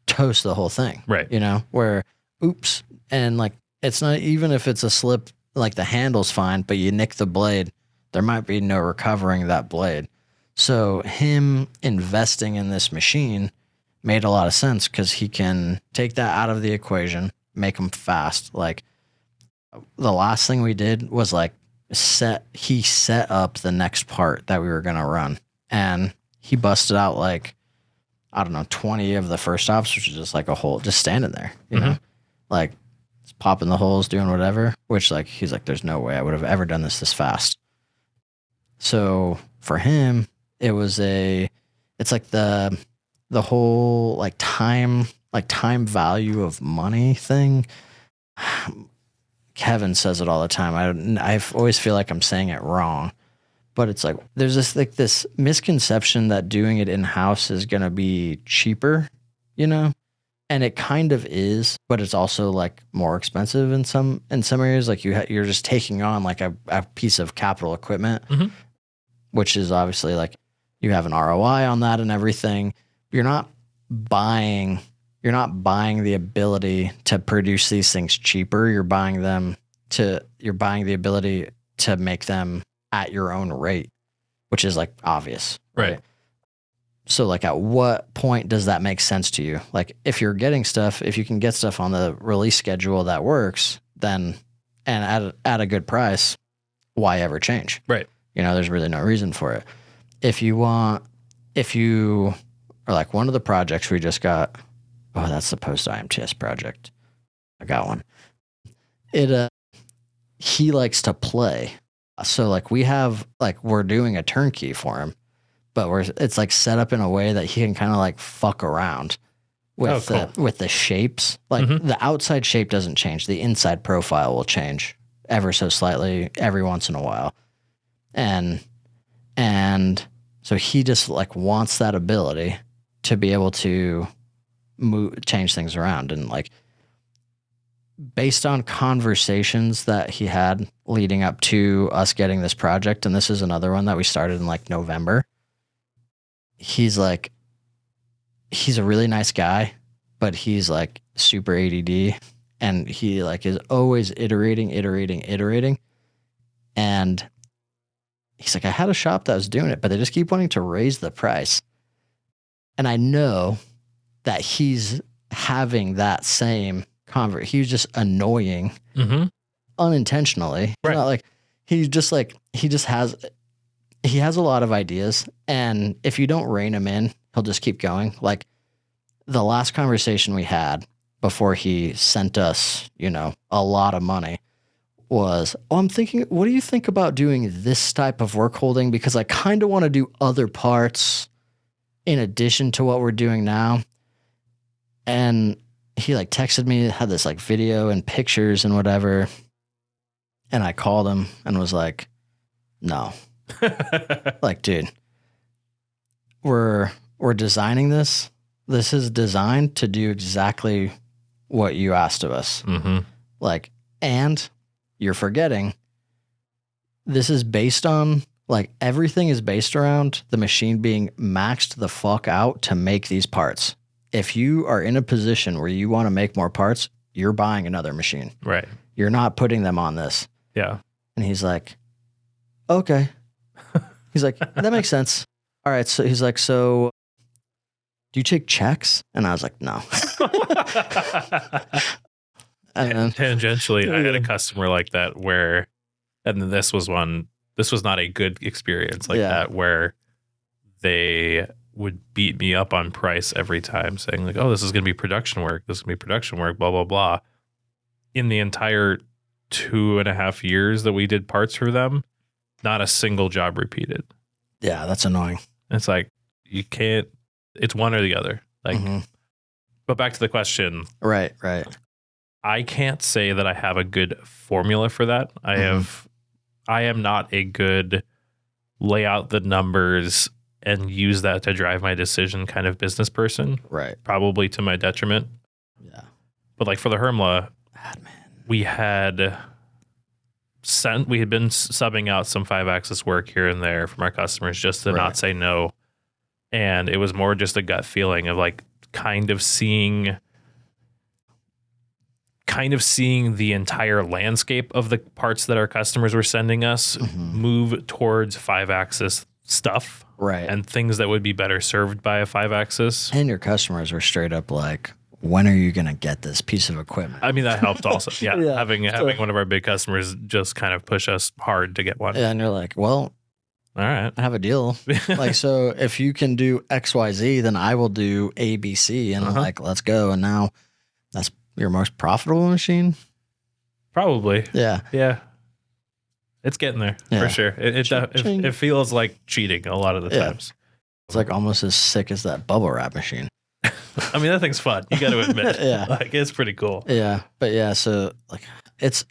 toast the whole thing. Right. Where oops. And like, it's not even if it's a slip, like the handle's fine, but you nick the blade, there might be no recovering that blade. So him investing in this machine made a lot of sense because he can take that out of the equation, make them fast. Like the last thing we did was like he set up the next part that we were going to run, and he busted out like, I don't know, 20 of the first stops, which is just like a whole, just standing there, you know? like popping the holes, doing whatever, which like, he's like, there's no way I would have ever done this fast. So for him, it's like the whole like time value of money thing. Kevin says it all the time. I always feel like I'm saying it wrong, but it's like, there's this misconception that doing it in-house is going to be cheaper, you know? And it kind of is, but it's also like more expensive in some areas. Like you're just taking on like a piece of capital equipment, which is obviously like you have an ROI on that and everything. You're not buying the ability to produce these things cheaper. You're buying the ability to make them at your own rate, which is like obvious, right? So like at what point does that make sense to you? Like if you can get stuff on the release schedule that works, then and at a good price, why ever change? Right. You know, there's really no reason for it. If you are like one of the projects we just got, that's the post IMTS project. I got one. He likes to play. So like we're doing a turnkey for him, but it's like set up in a way that he can kind of like fuck around with the shapes. Like the outside shape doesn't change. The inside profile will change ever so slightly every once in a while. And so he just like wants that ability to be able to change things around. And like based on conversations that he had leading up to us getting this project, and this is another one that we started in like November, he's a really nice guy, but he's like super ADD, and he like is always iterating. And he's like, I had a shop that was doing it, but they just keep wanting to raise the price. And I know that he's having that same he's just annoying unintentionally. Right. Not like he has a lot of ideas, and if you don't rein him in, he'll just keep going. Like the last conversation we had before he sent us, a lot of money was, I'm thinking, what do you think about doing this type of work holding? Because I kind of want to do other parts in addition to what we're doing now. And he like texted me, had this like video and pictures and whatever. And I called him and was like, no, like, dude, we're designing this. This is designed to do exactly what you asked of us. Like, and you're forgetting this is based on like everything is based around the machine being maxed the fuck out to make these parts. If you are in a position where you want to make more parts, you're buying another machine. Right. You're not putting them on this. Yeah. And he's like, okay. He's like, that makes sense. All right. So he's like, so do you take checks? And I was like, no. And tangentially, I had a customer like that where, and this was not a good experience like that, where they would beat me up on price every time, saying like, oh, this is going to be production work. This is going to be production work, blah, blah, blah. In the entire 2.5 years that we did parts for them, not a single job repeated. Yeah, that's annoying. It's like, you can't, it's one or the other. Like, but back to the question. Right. I can't say that I have a good formula for that. I am not a good lay out the numbers and use that to drive my decision kind of business person. Right. Probably to my detriment. Yeah. But like for the Hermla, we had been subbing out some 5-axis work here and there from our customers just to not say no. And it was more just a gut feeling of like kind of seeing the entire landscape of the parts that our customers were sending us move towards 5-axis stuff. Right. And things that would be better served by a 5-axis. And your customers were straight up like, when are you going to get this piece of equipment? I mean, that helped also. Yeah. Having one of our big customers just kind of push us hard to get one. Yeah, and you're like, well, all right, I have a deal. Like, so if you can do XYZ, then I will do ABC. And I'm like, let's go. And now Your most profitable machine? Probably. Yeah. Yeah. It's getting there for sure. It feels like cheating a lot of the times. It's like almost as sick as that bubble wrap machine. I mean, that thing's fun. You got to admit. Yeah. Like, it's pretty cool. Yeah. But yeah, so like it's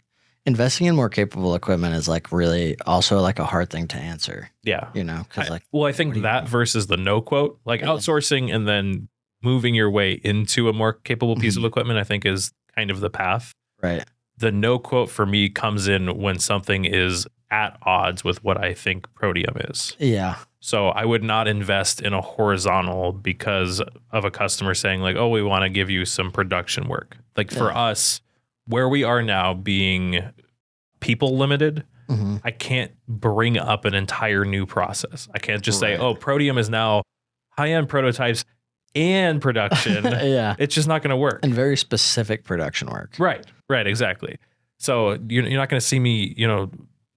investing in more capable equipment is like really also like a hard thing to answer. Yeah. You know, because like, I think that versus the no quote, like outsourcing and then moving your way into a more capable piece of equipment, I think is kind of the path. Right. The no quote for me comes in when something is at odds with what I think Protium is. Yeah. So I would not invest in a horizontal because of a customer saying like, oh, we want to give you some production work. Like for us, where we are now being people limited, I can't bring up an entire new process. I can't just say, oh, Protium is now high-end prototypes and production. Yeah. It's just not going to work. And very specific production work. Right, exactly. So you're not going to see me,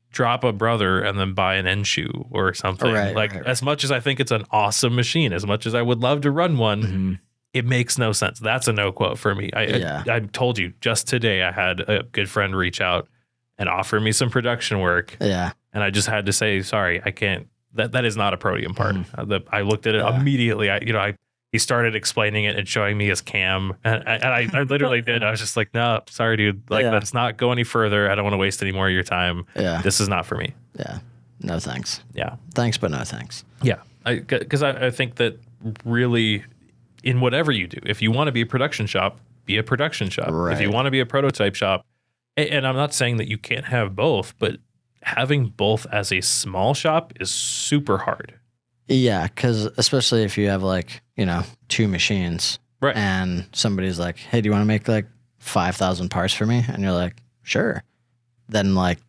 drop a brother and then buy an N shoe or something. As much as I think it's an awesome machine, as much as I would love to run one, it makes no sense. That's a no quote for me. I told you just today I had a good friend reach out and offer me some production work. Yeah. And I just had to say, sorry, I can't. That is not a Protium part. I looked at it immediately. He started explaining it and showing me his cam, and I literally did. I was just like, no, sorry, dude. Let's not go any further. I don't want to waste any more of your time. Yeah. This is not for me. Yeah. No thanks. Yeah. Thanks, but no thanks. Yeah. Because I think that really, in whatever you do, if you want to be a production shop, be a production shop. Right. If you want to be a prototype shop, and I'm not saying that you can't have both, but having both as a small shop is super hard. Yeah, because especially if you have like, 2 machines. Right. And somebody's like, hey, do you want to make like 5,000 parts for me? And you're like, sure. Then like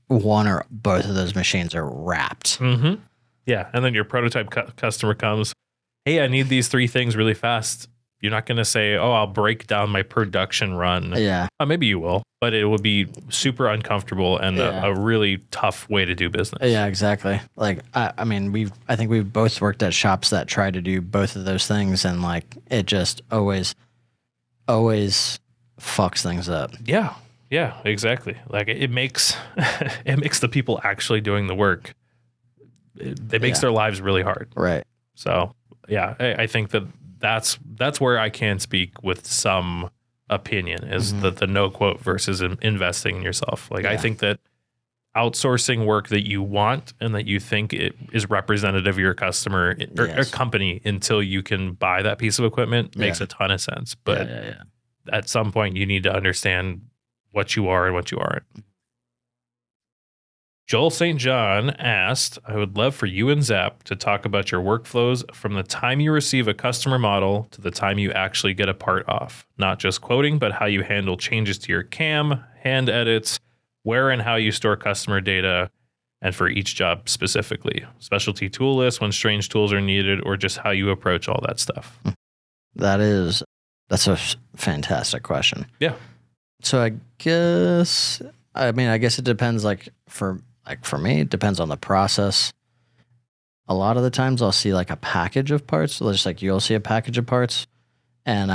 one or both of those machines are wrapped. Mm-hmm. Yeah. And then your prototype customer comes, hey, I need these 3 things really fast. You're not going to say, oh, I'll break down my production run. Yeah. Maybe you will, but it would be super uncomfortable and a really tough way to do business. Yeah, exactly. Like, I think we've both worked at shops that try to do both of those things, and like it just always fucks things up. Yeah. Yeah, exactly. Like it makes the people actually doing the work, it makes their lives really hard. Right. So yeah, I think that's where I can speak with some opinion is the no quote versus investing in yourself. Like I think that outsourcing work that you want and that you think it is representative of your customer or company until you can buy that piece of equipment makes a ton of sense. But at some point you need to understand what you are and what you aren't. Joel St. John asked, I would love for you and Zap to talk about your workflows from the time you receive a customer model to the time you actually get a part off. Not just quoting, but how you handle changes to your cam, hand edits, where and how you store customer data, and for each job specifically. Specialty tool lists when strange tools are needed, or just how you approach all that stuff. That's a fantastic question. Yeah. So I guess it depends. For me, it depends on the process. A lot of the times I'll see like a package of parts, just like you'll see a package of parts. And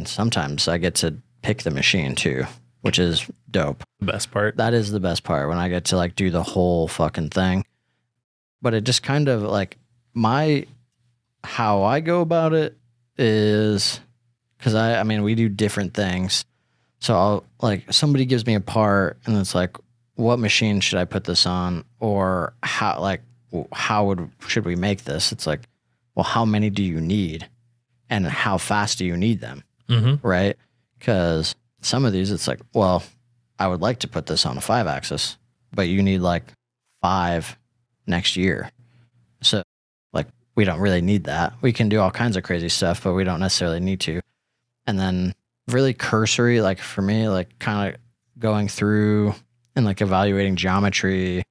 sometimes I get to pick the machine too, which is dope. The best part. That is the best part, when I get to like do the whole fucking thing. But it just kind of like how I go about it is because we do different things. So I'll like somebody gives me a part and it's like, what machine should I put this on? Or should we make this? It's like, well, how many do you need? And how fast do you need them? Mm-hmm. Right? Because some of these, it's like, well, I would like to put this on a 5-axis, but you need like 5 next year. So like, we don't really need that. We can do all kinds of crazy stuff, but we don't necessarily need to. And then really cursory, like for me, like kind of going through and like evaluating geometry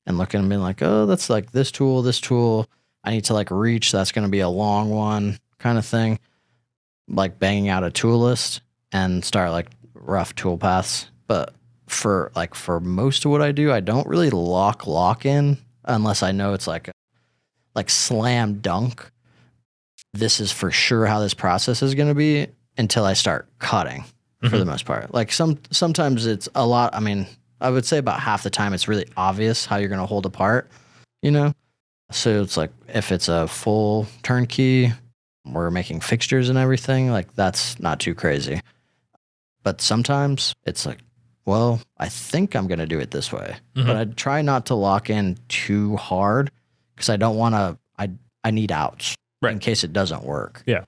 and looking and being like, oh, that's like this tool. I need to like reach. That's going to be a long one kind of thing. Like banging out a tool list and start like rough tool paths. But for most of what I do, I don't really lock in unless I know it's like slam dunk. This is for sure how this process is going to be until I start cutting. for the most part. Like sometimes it's a lot. I mean, I would say about half the time it's really obvious how you're going to hold apart, you know? So it's like if it's a full turnkey, we're making fixtures and everything, like that's not too crazy. But sometimes it's like, well, I think I'm going to do it this way. But I try not to lock in too hard because I don't want to, I need outs in case it doesn't work. Yeah.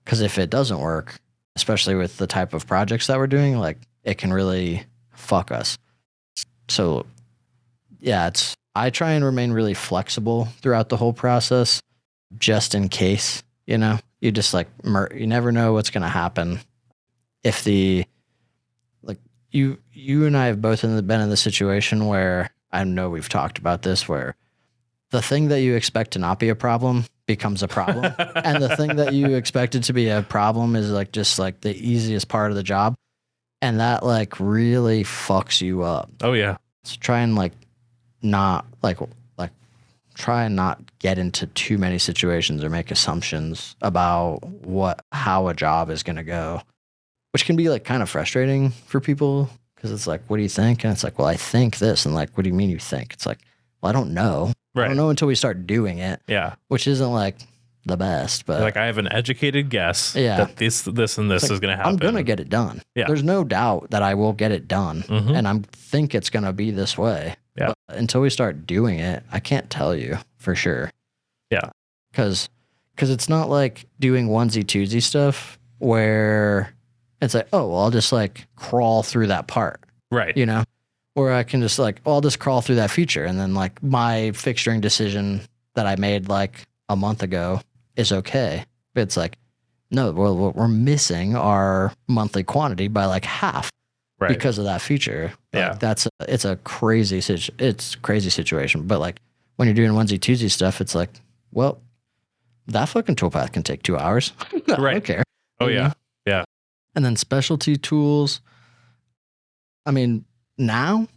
Because if it doesn't work, especially with the type of projects that we're doing, like it can really fuck us. So yeah, I try and remain really flexible throughout the whole process just in case, you know, you just like, you never know what's going to happen. If like you and I have both been in the situation where I know we've talked about this, where the thing that you expect to not be a problem becomes a problem. And the thing that you expected to be a problem is like just like the easiest part of the job. And that like really fucks you up. Oh yeah. So try and like not try and not get into too many situations or make assumptions about how a job is going to go, which can be like kind of frustrating for people because it's like, what do you think? And it's like, well, I think this. And like, what do you mean you think? It's like, well, I don't know. Right. I don't know until we start doing it. Yeah. Which isn't like the best, but like I have an educated guess that this and this is going to happen. I'm going to get it done. Yeah. There's no doubt that I will get it done. And I think it's going to be this way. Yeah. But until we start doing it, I can't tell you for sure. Yeah. Because it's not like doing onesie twosie stuff where it's like, oh, well, I'll just like crawl through that part. Right. You know? Or I can just like, well, I'll just crawl through that feature. And then like my fixturing decision that I made like a month ago is okay. But it's like, no, we're missing our monthly quantity by like half. Right. Because of that feature. Like it's a crazy situation. But like when you're doing onesie twosie stuff, it's like, well, that fucking toolpath can take 2 hours. I don't care. Oh yeah. Know? Yeah. And then specialty tools. I mean, now,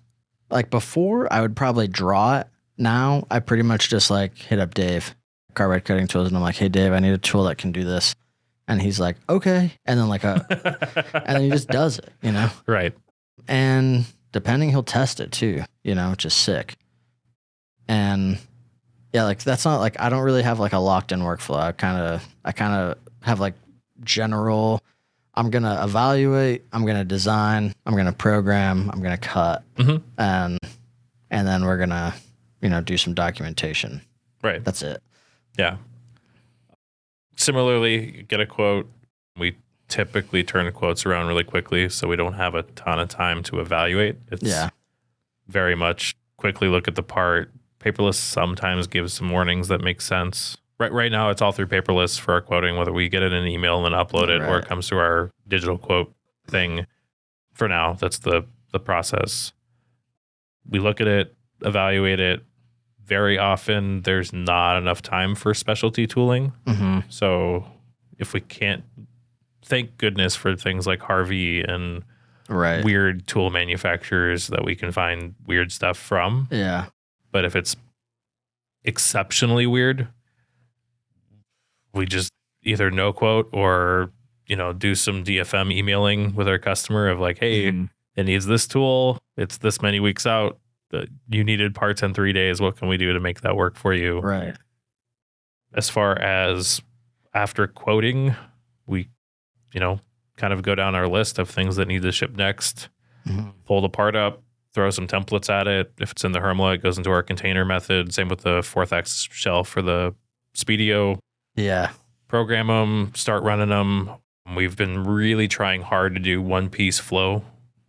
like before, I would probably draw it. Now I pretty much just like hit up Dave, carbide cutting tools, and I'm like, hey Dave, I need a tool that can do this. And he's like, okay. And then and then he just does it, you know? Right. And depending, he'll test it too, you know, which is sick. And yeah, like that's not like, I don't really have like a locked in workflow. I kind of have like general, I'm going to evaluate, I'm going to design, I'm going to program, I'm going to cut. And then we're going to, you know, do some documentation. Right. That's it. Yeah. Similarly, get a quote. We typically turn the quotes around really quickly, so we don't have a ton of time to evaluate. It's very much quickly look at the part. Paperless sometimes gives some warnings that make sense. Right now, it's all through paperless for our quoting, whether we get it in an email and then upload it or it comes through our digital quote thing. For now, that's the process. We look at it, evaluate it. Very often, there's not enough time for specialty tooling. So if we can't, thank goodness for things like Harvey and weird tool manufacturers that we can find weird stuff from. Yeah. But if it's exceptionally weird, we just either no quote or, you know, do some DFM emailing with our customer of like, hey, it needs this tool. It's this many weeks out. You needed parts in 3 days. What can we do to make that work for you? Right. As far as after quoting, we, you know, kind of go down our list of things that need to ship next, pull the part up, throw some templates at it. If it's in the Hermla, it goes into our container method. Same with the 4th axis shell for the Speedio. Yeah. Program them, start running them. We've been really trying hard to do one piece flow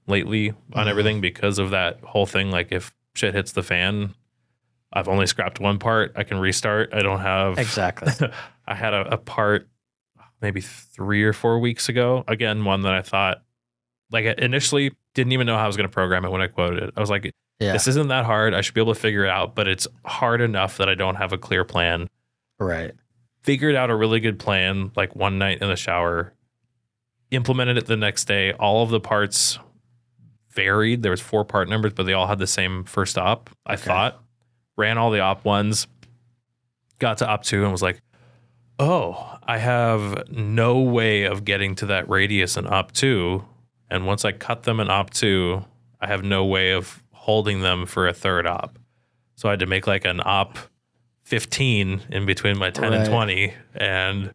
lately on everything because of that whole thing. Like if shit hits the fan, I've only scrapped one part. I can restart. I don't have exactly. I had a part maybe 3 or 4 weeks ago. Again, one that I thought like I initially didn't even know how I was going to program it when I quoted it. I was like, this isn't that hard. I should be able to figure it out, but it's hard enough that I don't have a clear plan. Right. Figured out a really good plan like one night in the shower, implemented it the next day. All of the parts varied. There was 4 part numbers, but they all had the same first op. I thought, ran all the op ones, got to op 2 and was like, oh, I have no way of getting to that radius in op 2. And once I cut them in op 2, I have no way of holding them for a third op. So I had to make like an op 15 in between my 10 and 20 and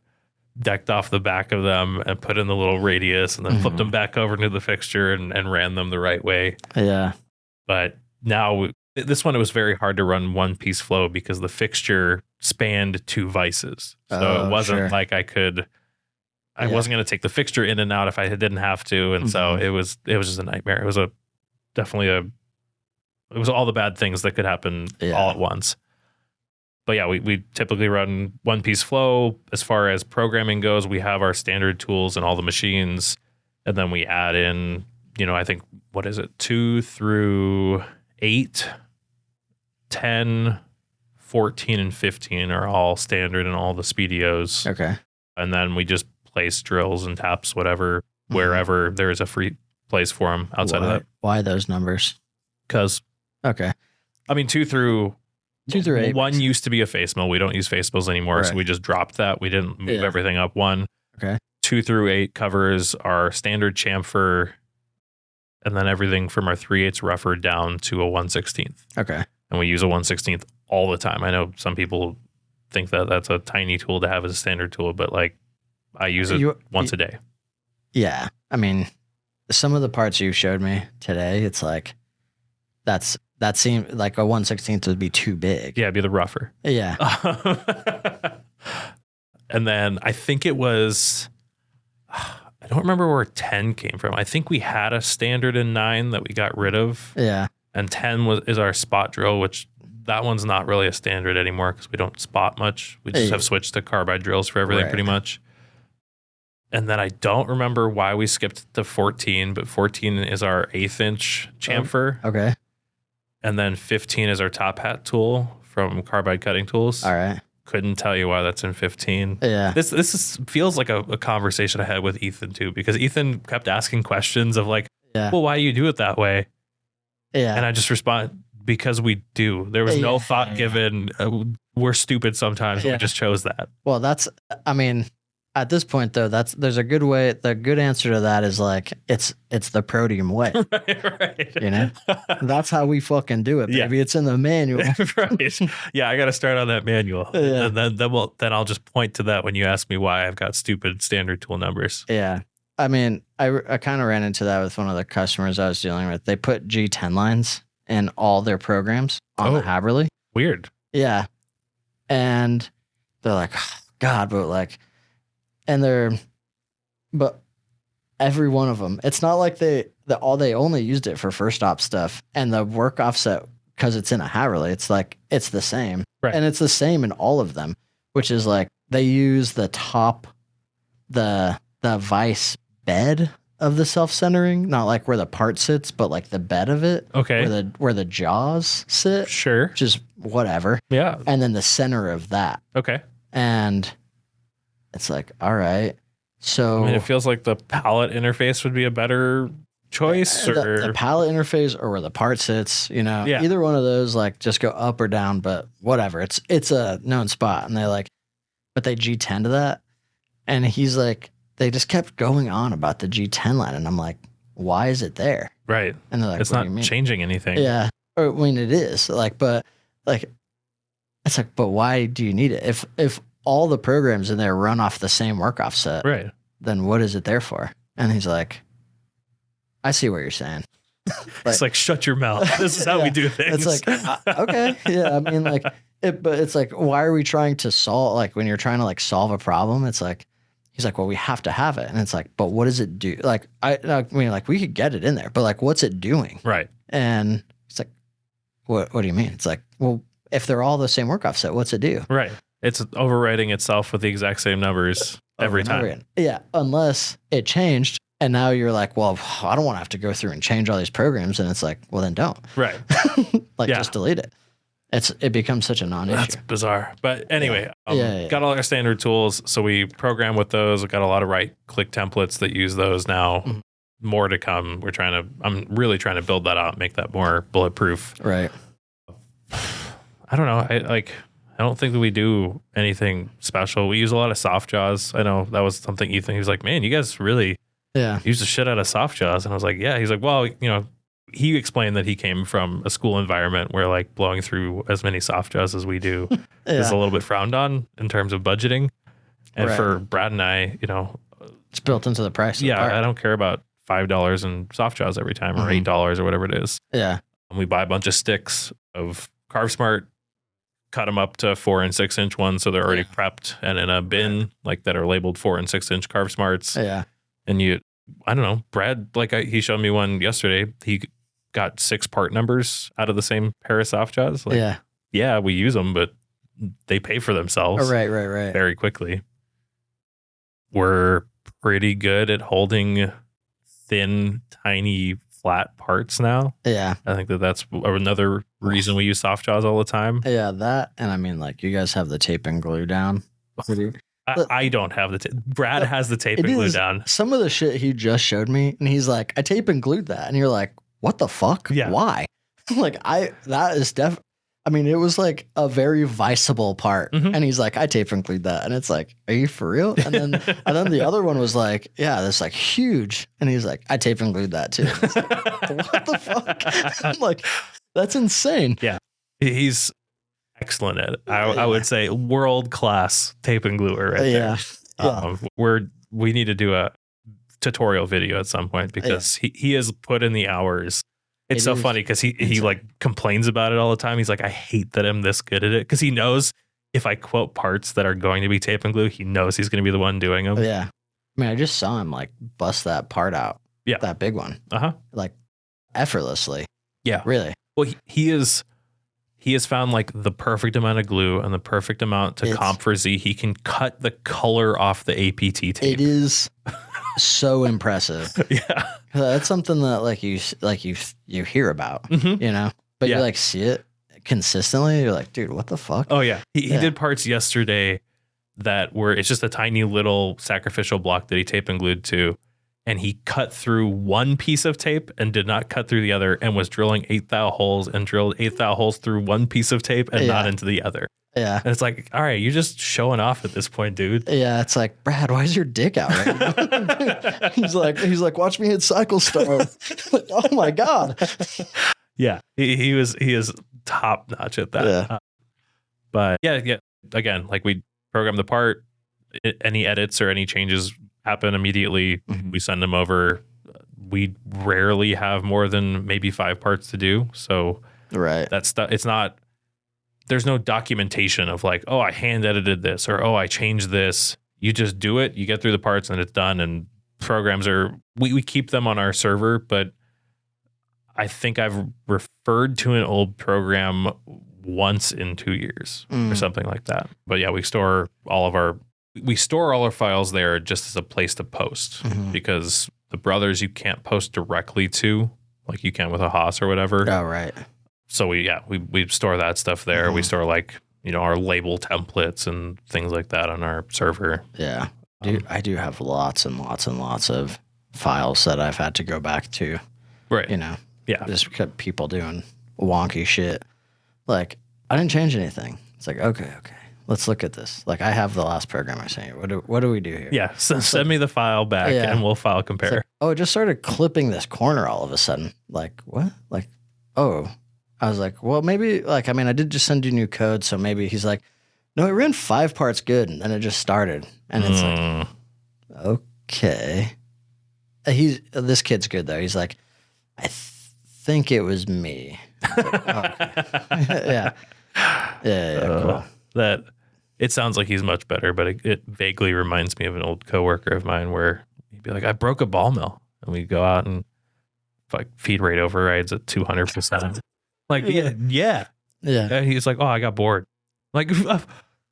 decked off the back of them and put in the little radius and then flipped them back over into the fixture and ran them the right way. Yeah. But now this one, it was very hard to run one piece flow because the fixture spanned 2 vices. So it wasn't like I wasn't going to take the fixture in and out if I didn't have to. And so it was just a nightmare. It was it was all the bad things that could happen all at once. But yeah, we typically run one piece flow. As far as programming goes, we have our standard tools in all the machines. And then we add in, I think, 2 through 8, 10, 14, and 15 are all standard in all the Speedios. Okay. And then we just place drills and taps, whatever, wherever there is a free place for them outside of that. Why those numbers? Because, okay. I mean, 2 through 8. One used to be a face mill. We don't use face mills anymore. So we just dropped that. We didn't move everything up 1. Okay. 2 through 8 covers our standard chamfer, and then everything from our 3/8 rougher down to a 1/16. Okay. And we use a 1/16 all the time. I know some people think that that's a tiny tool to have as a standard tool, but like I use it once a day. Yeah. I mean, some of the parts you showed me today, it's like that seemed like a 1/16 would be too big. Yeah, it'd be the rougher. Yeah. And then I think it was, I don't remember where 10 came from. I think we had a standard in 9 that we got rid of. Yeah. And 10 is our spot drill, which that one's not really a standard anymore because we don't spot much. We just have switched to carbide drills for everything pretty much. And then I don't remember why we skipped to 14, but 14 is our 1/8 inch chamfer. Okay. And then 15 is our top hat tool from Carbide Cutting Tools. All right. Couldn't tell you why that's in 15. Yeah. This feels like a conversation I had with Ethan too, because Ethan kept asking questions of like, well, why do you do it that way? Yeah. And I just respond, because we do. There was no thought given. We're stupid sometimes. We just chose that. Well, I mean, at this point though, there's a good way. The good answer to that is like, it's the Protium way. Right. That's how we fucking do it, baby. Yeah. It's in the manual. Right. Yeah. I got to start on that manual. Yeah. And then I'll just point to that when you ask me why I've got stupid standard tool numbers. Yeah. I mean, I kind of ran into that with one of the customers I was dealing with. They put G10 lines in all their programs on the Haverly. Weird. Yeah. And they're like, oh, God, but every one of them, it's not like they only used it for first op stuff, and the work offset, because it's in a Haverly, it's like, it's the same. Right. And it's the same in all of them, which is like, they use the top, the vice bed of the self-centering, not like where the part sits, but like the bed of it. Okay. Where the jaws sit. Sure. Which is whatever. Yeah. And then the center of that. Okay. And it's like, all right. So I mean, it feels like the palette interface would be a better choice, or the palette interface, or where the part sits, either one of those, like just go up or down, but whatever. It's a known spot. And but they G10 to that. And he's like, they just kept going on about the G10 line. And I'm like, why is it there? Right. And they're like, it's not changing anything. Yeah. Or I mean, it is but why do you need it? If all the programs in there run off the same work offset, right, then what is it there for? And he's like, I see what you're saying. It's like, shut your mouth. This is how we do things. It's like, okay. Yeah. I mean, but it's like, why are we trying to solve, like when you're trying to solve a problem, it's like, he's like, well, we have to have it. And it's like, but what does it do? I mean, we could get it in there, but what's it doing? Right. And it's like, what do you mean? It's like, well, if they're all the same work offset, what's it do? Right. It's overwriting itself with the exact same numbers every time. Yeah. Unless it changed. And now you're like, well, I don't want to have to go through and change all these programs. And it's like, well, then don't. Right. Just delete it. It becomes such a non-issue. That's bizarre. But anyway, got all our standard tools. So we program with those. We've got a lot of right-click templates that use those now. Mm-hmm. More to come. I'm really trying to build that out, make that more bulletproof. Right. I don't know. I don't think that we do anything special. We use a lot of soft jaws. I know that was something Ethan, he was like, man, you guys really Yeah. Use the shit out of soft jaws. And I was like, yeah. He's like, well, he explained that he came from a school environment where like blowing through as many soft jaws as we do is a little bit frowned on in terms of budgeting. And for Brad and I, it's built into the price. Yeah, I don't care about $5 in soft jaws every time or $8 or whatever it is. Yeah. And we buy a bunch of sticks of Carve Smart, cut them up to 4 and 6 inch ones, so they're already prepped and in a bin like that are labeled 4 and 6 inch Carve Smarts. Yeah. And I don't know, Brad, he showed me one yesterday. He got 6 part numbers out of the same pair of soft jaws. Yeah, we use them, but they pay for themselves. Right. Very quickly. We're pretty good at holding thin, tiny, flat parts now. Yeah. I think that's another reason we use soft jaws all the time. Yeah, that. And I mean, like, you guys have the tape and glue down. I don't have the tape. Brad has the tape and glue down. Some of the shit he just showed me, and he's like, I tape and glued that. And you're like, what the fuck? Yeah. Why? That is definitely. I mean, it was like a very viceable part. And he's like, I tape and glued that. And it's like, are you for real? And then the other one was like, yeah, that's like huge. And he's like, I tape and glued that too. Like, what the fuck? I'm like, that's insane. Yeah. He's excellent at it. I would say world-class tape and gluer right there. Yeah. We need to do a tutorial video at some point because he has put in the hours. It's so funny because he like complains about it all the time. He's like, I hate that I'm this good at it, because he knows if I quote parts that are going to be tape and glue, he knows he's going to be the one doing them. Yeah. I mean, I just saw him like bust that part out. Yeah. That big one. Like effortlessly. Yeah. Really. Well, he has found like the perfect amount of glue and the perfect amount to comp for Z. He can cut the color off the APT tape. It is so impressive. Yeah. That's something that you hear about, but you like see it consistently. You're like, dude, what the fuck? Oh yeah. He did parts yesterday that were, it's just a tiny little sacrificial block that he tape and glued to. And he cut through one piece of tape and did not cut through the other, and was drilling 8 thou holes and drilled 8 thou holes through one piece of tape and not into the other. Yeah. And it's like, all right, you're just showing off at this point, dude. Yeah. It's like, Brad, why is your dick out right now? he's like, watch me hit Cycle Star. Like, oh my God. Yeah. He is top notch at that. Yeah. But yeah. Again, like we program the part, any edits or any changes happen immediately. We send them over. We rarely have more than maybe 5 parts to do. So it's not, there's no documentation of like, oh, I hand edited this, or, oh, I changed this. You just do it, you get through the parts and it's done. And programs we keep them on our server, but I think I've referred to an old program once in 2 years or something like that. But yeah, we store all our files there just as a place to post, because the brothers you can't post directly to like you can with a Haas or whatever. Oh, right. So we store that stuff there. We store our label templates and things like that on our server. Yeah. I do have lots and lots and lots of files that I've had to go back to. Right. Yeah. Just because people doing wonky shit. Like, I didn't change anything. It's like, okay. Let's look at this. Like, I have the last program I sent you. What do we do here? Yeah. So send me the file back and we'll file compare. Like, oh, it just started clipping this corner all of a sudden. Like, what? Like, oh. I was like, well, maybe, I did just send you new code. So maybe he's like, no, it ran 5 parts good. And then it just started. And it's like, okay. This kid's good, though. He's like, I think it was me. Like, oh, okay. Yeah. Cool. It sounds like he's much better, but it vaguely reminds me of an old coworker of mine where he'd be like, I broke a ball mill. And we go out and feed rate overrides at 200%. Like, yeah. And he's like, oh, I got bored. Like,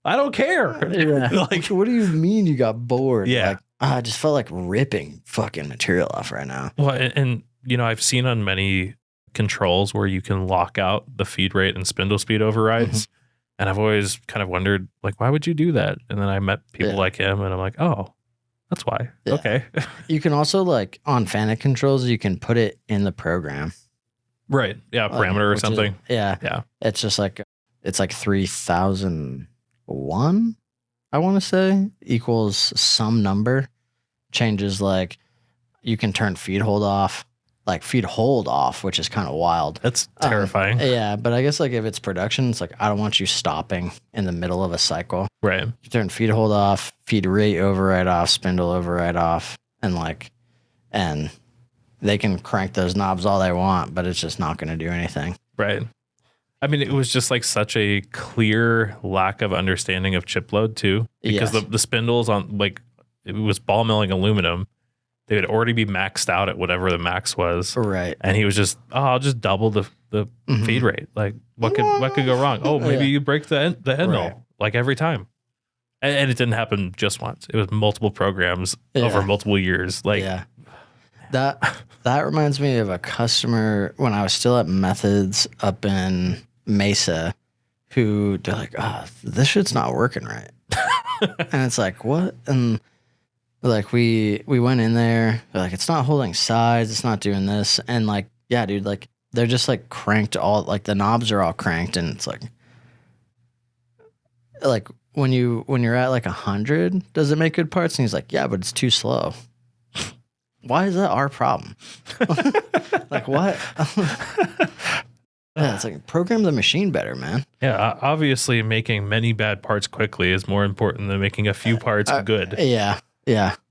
I don't care. Yeah. Like, what do you mean you got bored? Yeah. Like, I just felt like ripping fucking material off right now. Well, and I've seen on many controls where you can lock out the feed rate and spindle speed overrides. And I've always kind of wondered, like, why would you do that? And then I met people like him and I'm like, oh, that's why. Yeah. Okay. You can also, like, on FANUC controls, you can put it in the program. Right. Yeah. Parameter or something. Yeah. It's just like, it's like 3001, I want to say, equals some number. Changes like, you can turn feed hold off, like feed hold off, which is kind of wild. That's terrifying. Yeah, but I guess like if it's production, it's like I don't want you stopping in the middle of a cycle. Right. You turn feed hold off, feed rate override off, spindle override off, and they can crank those knobs all they want, but it's just not going to do anything. Right. I mean, it was just like such a clear lack of understanding of chip load too, because the spindles on like it was ball milling aluminum. They would already be maxed out at whatever the max was. Right. And he was just, I'll just double the feed rate. Like what could go wrong? Oh, maybe you break the end mill like every time. And it didn't happen just once. It was multiple programs over multiple years. Like that reminds me of a customer when I was still at Methods up in Mesa who they're like, this shit's not working right. And it's like, what? And like we went in there, they're like, it's not holding sides, it's not doing this. And like, yeah, dude, like they're just like cranked all, like the knobs are all cranked, and it's like when you're at like 100, does it make good parts? And he's like, yeah, but it's too slow. Why is that our problem? Like what? Yeah, it's like program the machine better, man. Yeah, obviously making many bad parts quickly is more important than making a few parts good. Yeah,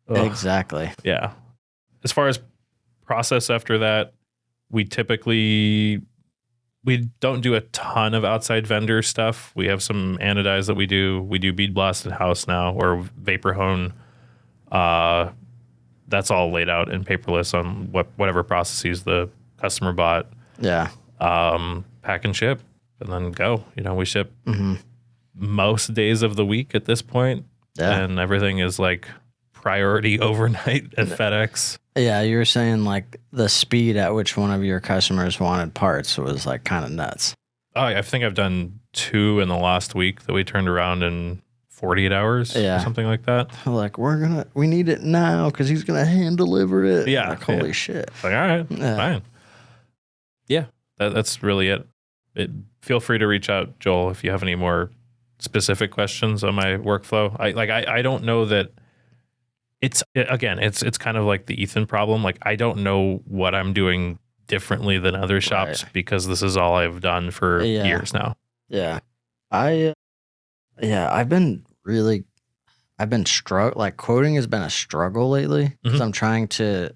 exactly. Yeah. As far as process after that, we don't do a ton of outside vendor stuff. We have some anodize that we do. We do bead blasted house now, or vapor hone. That's all laid out in paperless on whatever processes the customer bought. Yeah. Pack and ship, and then go. We ship most days of the week at this point, and everything is like priority overnight at FedEx. Yeah, you were saying like the speed at which one of your customers wanted parts was like kind of nuts. Oh, I think I've done 2 in the last week that we turned around in 48 hours or something like that. Like, we need it now because he's going to hand deliver it. Yeah. Like, holy shit. Like, all right, fine. Yeah, that's really it. Feel free to reach out, Joel, if you have any more specific questions on my workflow. I don't know that it's kind of like the Ethan problem. Like, I don't know what I'm doing differently than other shops because this is all I've done for years now. Yeah. I've been struggling. Like, quoting has been a struggle lately because I'm trying to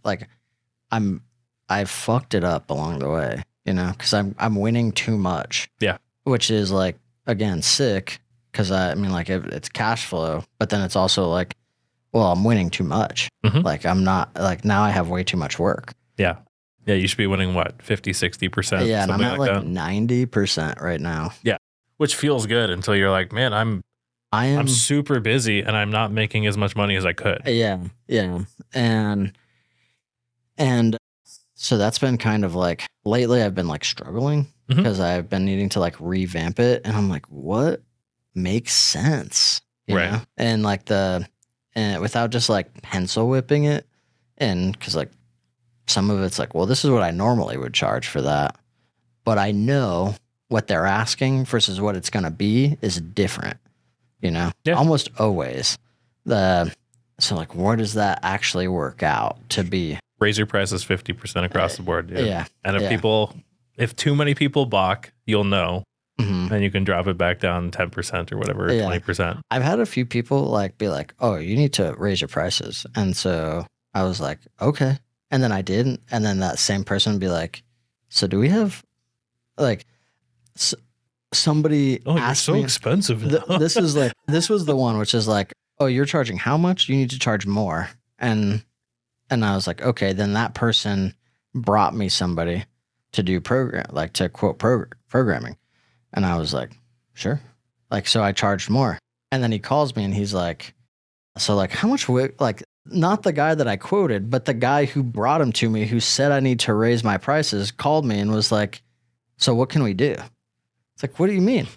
I've fucked it up along the way, because I'm winning too much. Yeah. Which is like, again, sick because it's cash flow, but then it's also like, well, I'm winning too much. Like, I'm not, like, now I have way too much work. Yeah. Yeah, you should be winning, what, 50, 60%? Yeah, and I'm at like 90% right now. Yeah, which feels good until you're like, man, I'm super busy and I'm not making as much money as I could. Yeah. And so that's been kind of like, lately I've been like struggling because I've been needing to like revamp it. And I'm like, what makes sense? You know? And like and without just like pencil whipping it. And because like some of it's like, well, this is what I normally would charge for that. But I know what they're asking versus what it's going to be is different, almost always. So like, where does that actually work out to be? Raise your prices 50% across the board. Dude. Yeah. And if too many people balk, you'll know. And you can drop it back down 10% or whatever, 20%. I've had a few people like be like, oh, you need to raise your prices. And so I was like, okay. And then I didn't. And then that same person would be like, so do we have like somebody asked you're so me, expensive now. This was the one, which is like, oh, you're charging how much? You need to charge more. And I was like, okay, then that person brought me somebody to do to quote programming. And I was like, sure. Like, so I charged more. And then he calls me and he's like, so like, how much, like, not the guy that I quoted, but the guy who brought him to me, who said I need to raise my prices, called me and was like, so what can we do? It's like, what do you mean?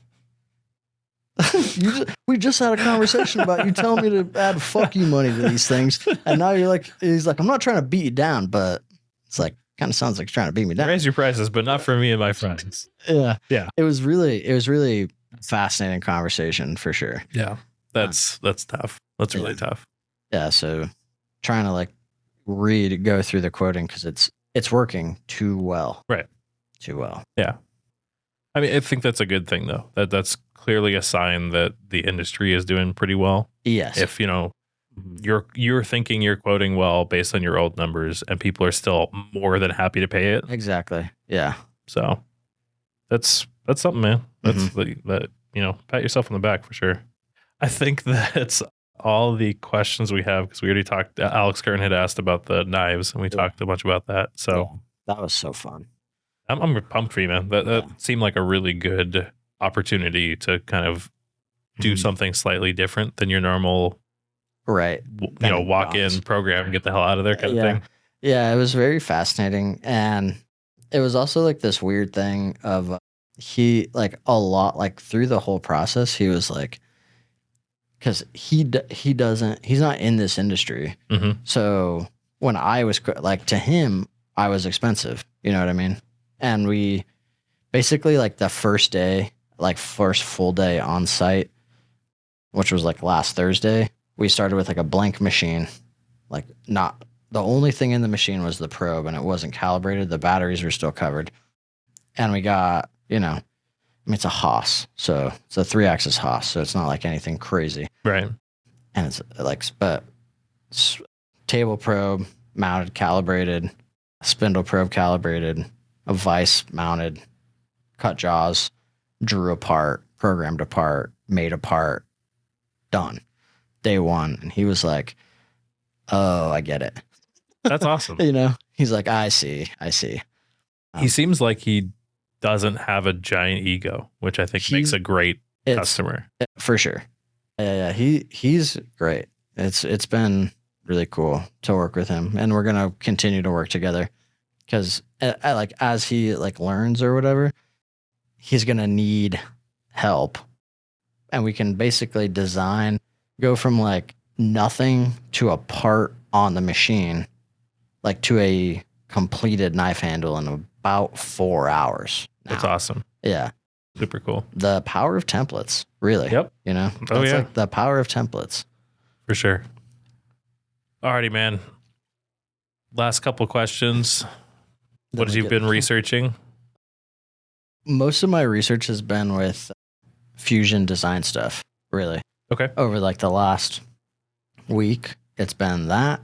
We just had a conversation about you telling me to add fuck you money to these things. And now he's like, I'm not trying to beat you down, but it's like, kind of sounds like you're trying to beat me down. Raise your prices, but not for me and my friends. Yeah. It was really fascinating conversation for sure. Yeah. That's tough. That's really tough. Yeah. So trying to like go through the quoting because it's working too well. Right. Too well. Yeah. I mean, I think that's a good thing though. That's clearly a sign that the industry is doing pretty well. Yes. If, you're thinking you're quoting well based on your old numbers and people are still more than happy to pay it. Exactly. Yeah. So that's something, man. That's that, pat yourself on the back for sure. I think that's all the questions we have because we already talked. Alex Kern had asked about the knives and we talked a bunch about that. So that was so fun. I'm pumped for you, man. That seemed like a really good opportunity to kind of do something slightly different than your normal, right? Walk in, program, get the hell out of there kind of thing. Yeah, it was very fascinating, and it was also like this weird thing of he like a lot like through the whole process he was like, because he's not in this industry, so when I was like to him I was expensive, you know what I mean? And we basically like the first day, like first full day on site, which was like last Thursday, we started with like a blank machine. Like not the only thing in the machine was the probe and it wasn't calibrated. The batteries were still covered. And we got, it's a Haas. So it's a 3-axis Haas. So it's not like anything crazy. Right. And it's like, but table probe mounted, calibrated, spindle probe calibrated, a vise mounted, cut jaws, drew apart, programmed apart, made apart, done. Day one. And he was like, oh, I get it. That's awesome. He's like, I see. He seems like he doesn't have a giant ego, which I think makes a great customer. For sure. Yeah. He's great. It's been really cool to work with him, and we're going to continue to work together because as he like learns or whatever, he's going to need help, and we can basically go from like nothing to a part on the machine, like to a completed knife handle in about 4 hours. That's awesome. Yeah. Super cool. The power of templates, really. Yep. That's like the power of templates. For sure. Alrighty, man. Last couple questions. What have you been researching? Most of my research has been with fusion design stuff, really. Okay. Over like the last week, it's been that.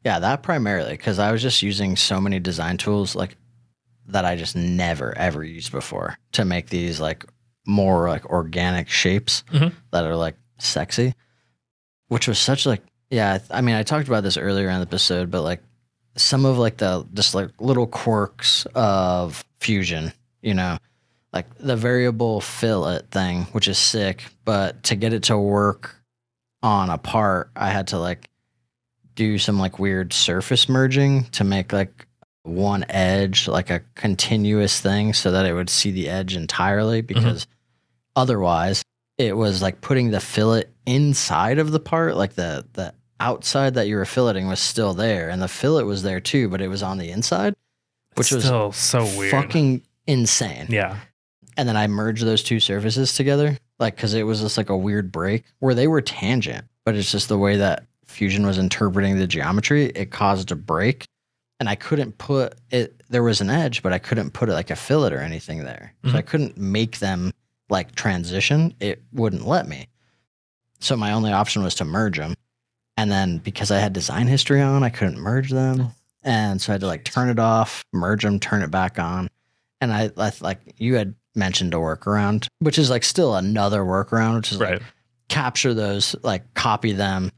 Yeah, that primarily because I was just using so many design tools like that I just never ever used before to make these like more like organic shapes that are like sexy, which was such like, yeah, I mean, I talked about this earlier in the episode, but like some of like the just like little quirks of fusion, like the variable fillet thing, which is sick, but to get it to work on a part, I had to like do some like weird surface merging to make like one edge like a continuous thing so that it would see the edge entirely, because otherwise it was like putting the fillet inside of the part, like the outside that you were filleting was still there and the fillet was there too, but it was on the inside, which was still so weird, fucking insane. Yeah. And then I merged those two surfaces together, like, because it was just like a weird break where they were tangent, but it's just the way that Fusion was interpreting the geometry, it caused a break. And I couldn't put it, there was an edge, but I couldn't put it like a fillet or anything there. So I couldn't make them like transition. It wouldn't let me. So my only option was to merge them. And then because I had design history on, I couldn't merge them. And so I had to like turn it off, merge them, turn it back on. And I like you had mentioned a workaround, which is like still another workaround, which is like capture those, like copy them,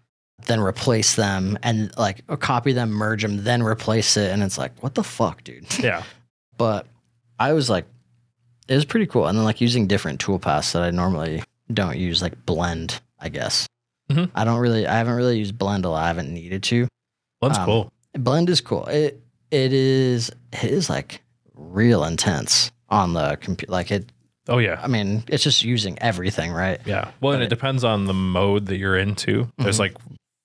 then replace them, and like copy them, merge them, then replace it. And it's like, what the fuck, dude? Yeah. But I was like, it was pretty cool. And then like using different tool paths that I normally don't use, like blend, I guess. I haven't really used blend a lot. I haven't needed to. Blend's cool. Blend is cool. It is like real intense on the computer. Like it. Oh yeah. I mean, it's just using everything, right? Yeah. Well, and it depends on the mode that you're into. There's like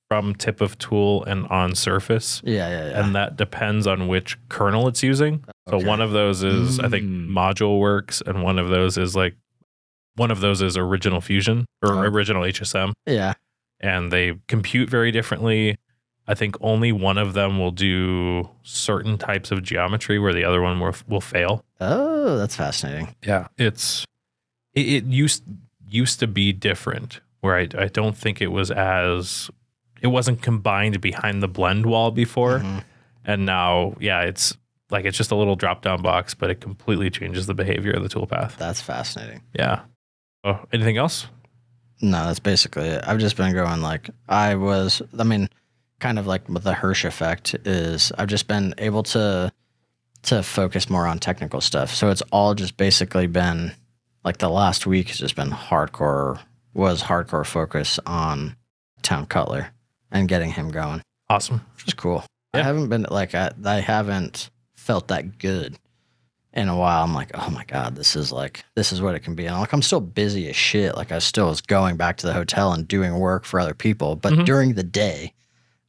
from tip of tool and on surface. Yeah. And that depends on which kernel it's using. So one of those is, I think, Module Works, and one of those is Original Fusion or Original HSM. Yeah. And they compute very differently. I think only one of them will do certain types of geometry where the other one will fail. Oh, that's fascinating. Yeah. It used to be different where I don't think it wasn't combined behind the blend wall before. Mm-hmm. And now, yeah, it's just a little drop down box, but it completely changes the behavior of the toolpath. That's fascinating. Yeah. Oh, anything else? No, that's basically it. I've just been going kind of like with the Hirsch effect is I've just been able to focus more on technical stuff. So it's all just basically been like the last week has just been hardcore focus on Town Cutler and getting him going. Awesome. Which is cool. Yeah. I haven't been I haven't felt that good in a while. I'm like, oh my God, this is what it can be. And I'm still busy as shit. Like I still was going back to the hotel and doing work for other people. But during the day,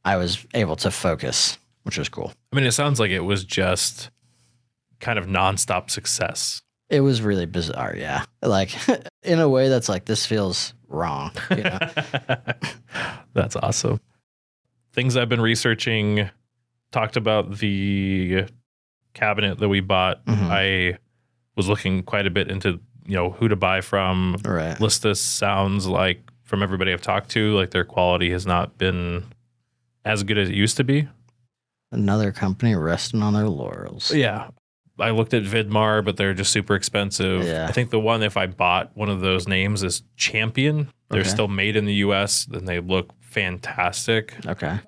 I was able to focus, which was cool. I mean, it sounds like it was just kind of nonstop success. It was really bizarre. Yeah. Like in a way that's like, this feels wrong. You know? That's awesome. Things I've been researching, talked about the cabinet that we bought. Mm-hmm. I was looking quite a bit into, who to buy from. Right. Lista sounds like from everybody I've talked to, like their quality has not been as good as it used to be. Another company resting on their laurels. Yeah. I looked at Vidmar, but they're just super expensive. Yeah. I think the one, if I bought one of those names, is Champion. They're still made in the US and they look fantastic. Okay.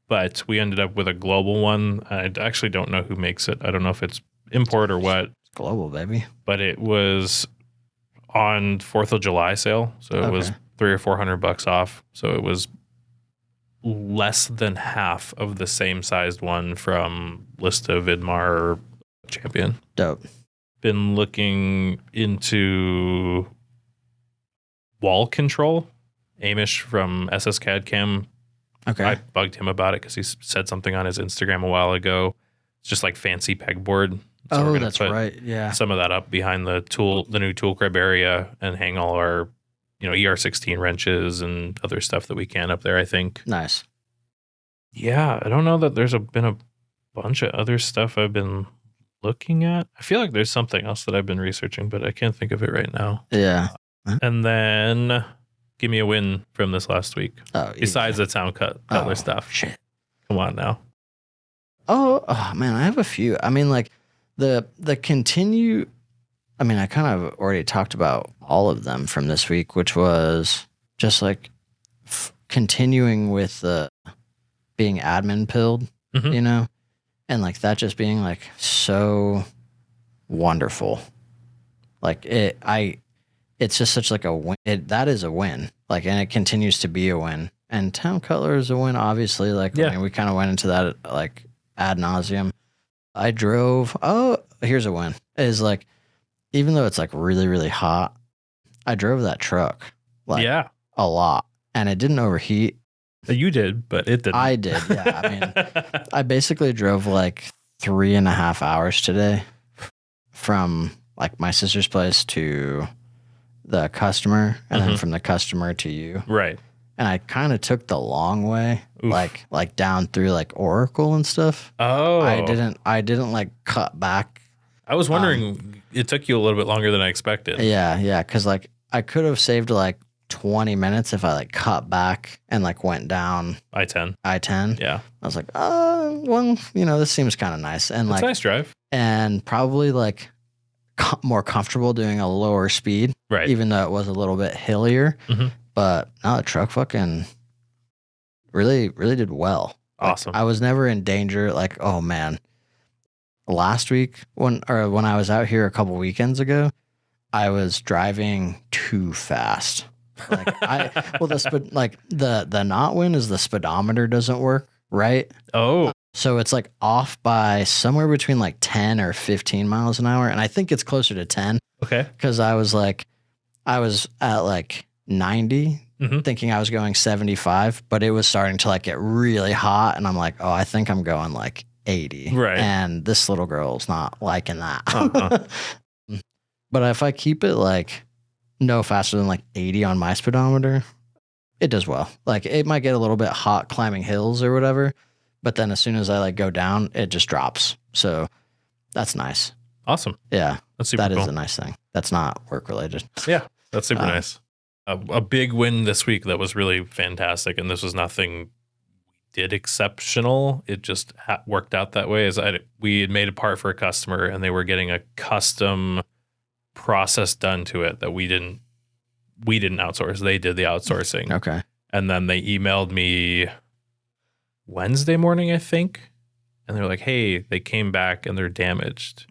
But we ended up with a global one. I actually don't know who makes it. I don't know if it's import or what. It's global, baby. But it was on 4th of July sale. So it was $300 or $400 off. So it was less than half of the same sized one from Lista, Vidmar, or Champion. Dope. Been looking into wall control. Amish from SSCAD Cam. Okay. I bugged him about it because he said something on his Instagram a while ago. It's just like fancy pegboard. So we're gonna that's put right. Yeah. some of that up behind the new tool crib area and hang all our, ER16 wrenches and other stuff that we can up there, I think. Nice. Yeah, I don't know that there's been a bunch of other stuff I've been looking at. I feel like there's something else that I've been researching, but I can't think of it right now. Yeah. And then give me a win from this last week. Oh, Besides the Town Cutler stuff. Shit. Come on now. Oh man, I have a few. I mean, like the continue. I mean, I kind of already talked about all of them from this week, which was just like continuing with the being admin pilled, and like that just being like so wonderful. Like it's just such like a win. That is a win. Like, and it continues to be a win. And Town Cutler is a win, obviously. Like, I mean, we kind of went into that like ad nauseum. I drove. Oh, here's a win. Is like, even though it's like really, really hot, I drove that truck like a lot, and it didn't overheat. You did, but it didn't. I did. Yeah. I mean, I basically drove like 3.5 hours today from like my sister's place to the customer, and then from the customer to you. Right. And I kind of took the long way, like down through like Oracle and stuff. Oh, I didn't like cut back. I was wondering, it took you a little bit longer than I expected. Yeah. Cause like I could have saved like 20 minutes if I like cut back and like went down I-10. Yeah. I was like, well, this seems kind of nice. And it's like, a nice drive. And probably like more comfortable doing a lower speed. Right. Even though it was a little bit hillier. But no, the truck fucking really, really did well. Awesome. Like, I was never in danger. Like, oh man, last week when I was out here a couple weekends ago, I was driving too fast. Like the not win is the speedometer doesn't work right. Oh, so it's like off by somewhere between like 10 or 15 miles an hour, and I think it's closer to 10. Okay. Because I was at like 90, thinking I was going 75, but it was starting to like get really hot, and I'm like, oh, I think I'm going like 80. Right. And this little girl's not liking that. But if I keep it like no faster than like 80 on my speedometer, It does well. Like it might get a little bit hot climbing hills or whatever, but then as soon as I like go down, it just drops. So that's nice. Awesome. Yeah. That's super cool. That is a nice thing. That's not work related. Yeah, that's super nice. A big win this week that was really fantastic, and this was nothing we did exceptional. It just worked out that way. We had made a part for a customer, and they were getting a custom process done to it that we didn't outsource. They did the outsourcing. Okay. And then they emailed me Wednesday morning, I think, and they're like, "Hey, they came back and they're damaged.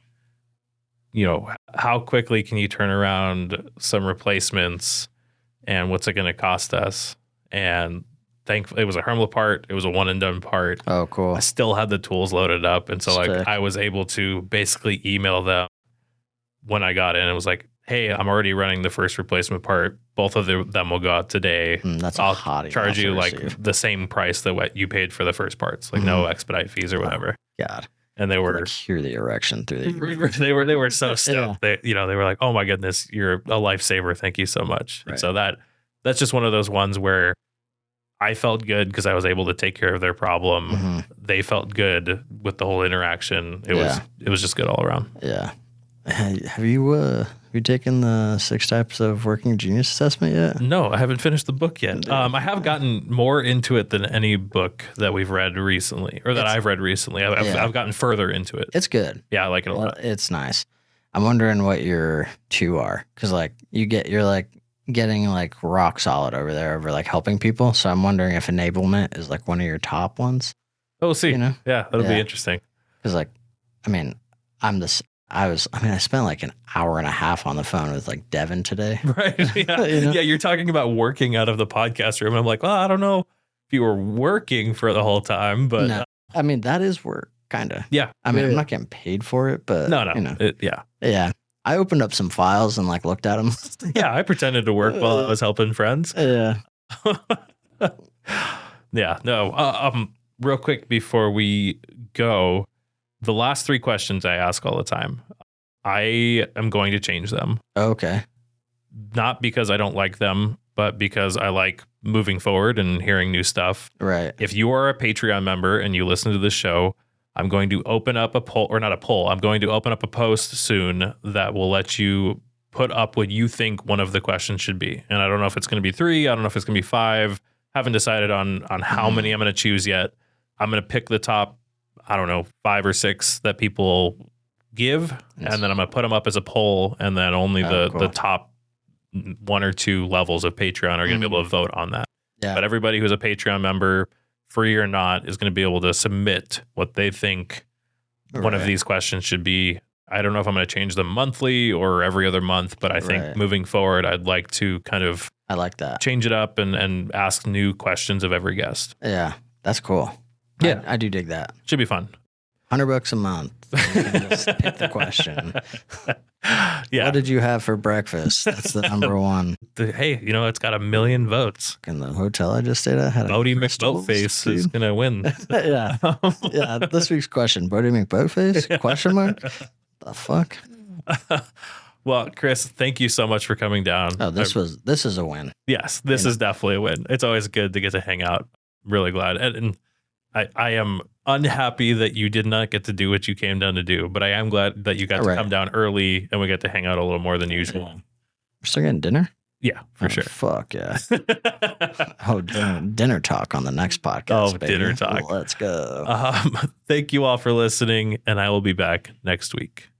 You know, how quickly can you turn around some replacements, and what's it going to cost us?" And thankfully, it was a Hermla part. It was a one and done part. Oh, cool. I still had the tools loaded up, and so like I was able to basically email them when I got in. It was like, "Hey, I'm already running the first replacement part. Both of them will go out today. That's I'll a hottie. charge you like the same price that what you paid for the first parts, like no expedite fees or whatever." God. And they were like hear the erection through the they were so stoked. Yeah. They were like, "Oh my goodness, you're a lifesaver. Thank you so much." Right. And so that's just one of those ones where I felt good because I was able to take care of their problem. Mm-hmm. They felt good with the whole interaction. It was just good all around. Yeah. Have you taken the 6 Types of Working Genius assessment yet? No, I haven't finished the book yet. I have gotten more into it than any book that we've read recently, or that I've read recently. I've gotten further into it. It's good. Yeah, I like it a lot. It's nice. I'm wondering what your 2 are, because like you're like getting like rock solid over there over like helping people. So I'm wondering if enablement is like one of your top ones. Oh, see, yeah, that'll be interesting. Because like, I mean, I spent like an hour and a half on the phone with like Devin today. Right. Yeah. Yeah. You're talking about working out of the podcast room. I'm like, well, I don't know if you were working for the whole time, but no. I mean, that is work, kind of. Yeah. I mean, I'm not getting paid for it, but no. You know, yeah. I opened up some files and like looked at them. Yeah. I pretended to work while I was helping friends. Yeah. Yeah. No. Real quick before we go. The last 3 questions I ask all the time, I am going to change them. Okay. Not because I don't like them, but because I like moving forward and hearing new stuff. Right. If you are a Patreon member and you listen to this show, I'm going to open up a poll, or not a poll. I'm going to open up a post soon that will let you put up what you think one of the questions should be. And I don't know if it's going to be 3. I don't know if it's going to be 5. Haven't decided on how many I'm going to choose yet. I'm going to pick the top, I don't know, 5 or 6 that people give, and then I'm going to put them up as a poll, and then only the top 1 or 2 levels of Patreon are going to be able to vote on that. Yeah. But everybody who's a Patreon member, free or not, is going to be able to submit what they think one of these questions should be. I don't know if I'm going to change them monthly or every other month, but I think moving forward, I'd like to kind of change it up and ask new questions of every guest. Yeah, that's cool. Yeah, I do dig that. Should be fun. $100 a month. You can just pick the question. Yeah. What did you have for breakfast? That's the number 1. Hey, it's got 1 million votes. In the hotel I just stayed at had Bodie McBoatface is going to win. Yeah. Yeah. This week's question, Bodie McBoatface? Question mark? The fuck? Well, Chris, thank you so much for coming down. Oh, this is a win. Yes, this is definitely a win. It's always good to get to hang out. Really glad. And I am unhappy that you did not get to do what you came down to do, but I am glad that you got to come down early and we get to hang out a little more than usual. We're still getting dinner? Yeah, for sure. Fuck yeah. Dinner talk on the next podcast. Baby. Dinner talk. Let's go. Thank you all for listening, and I will be back next week.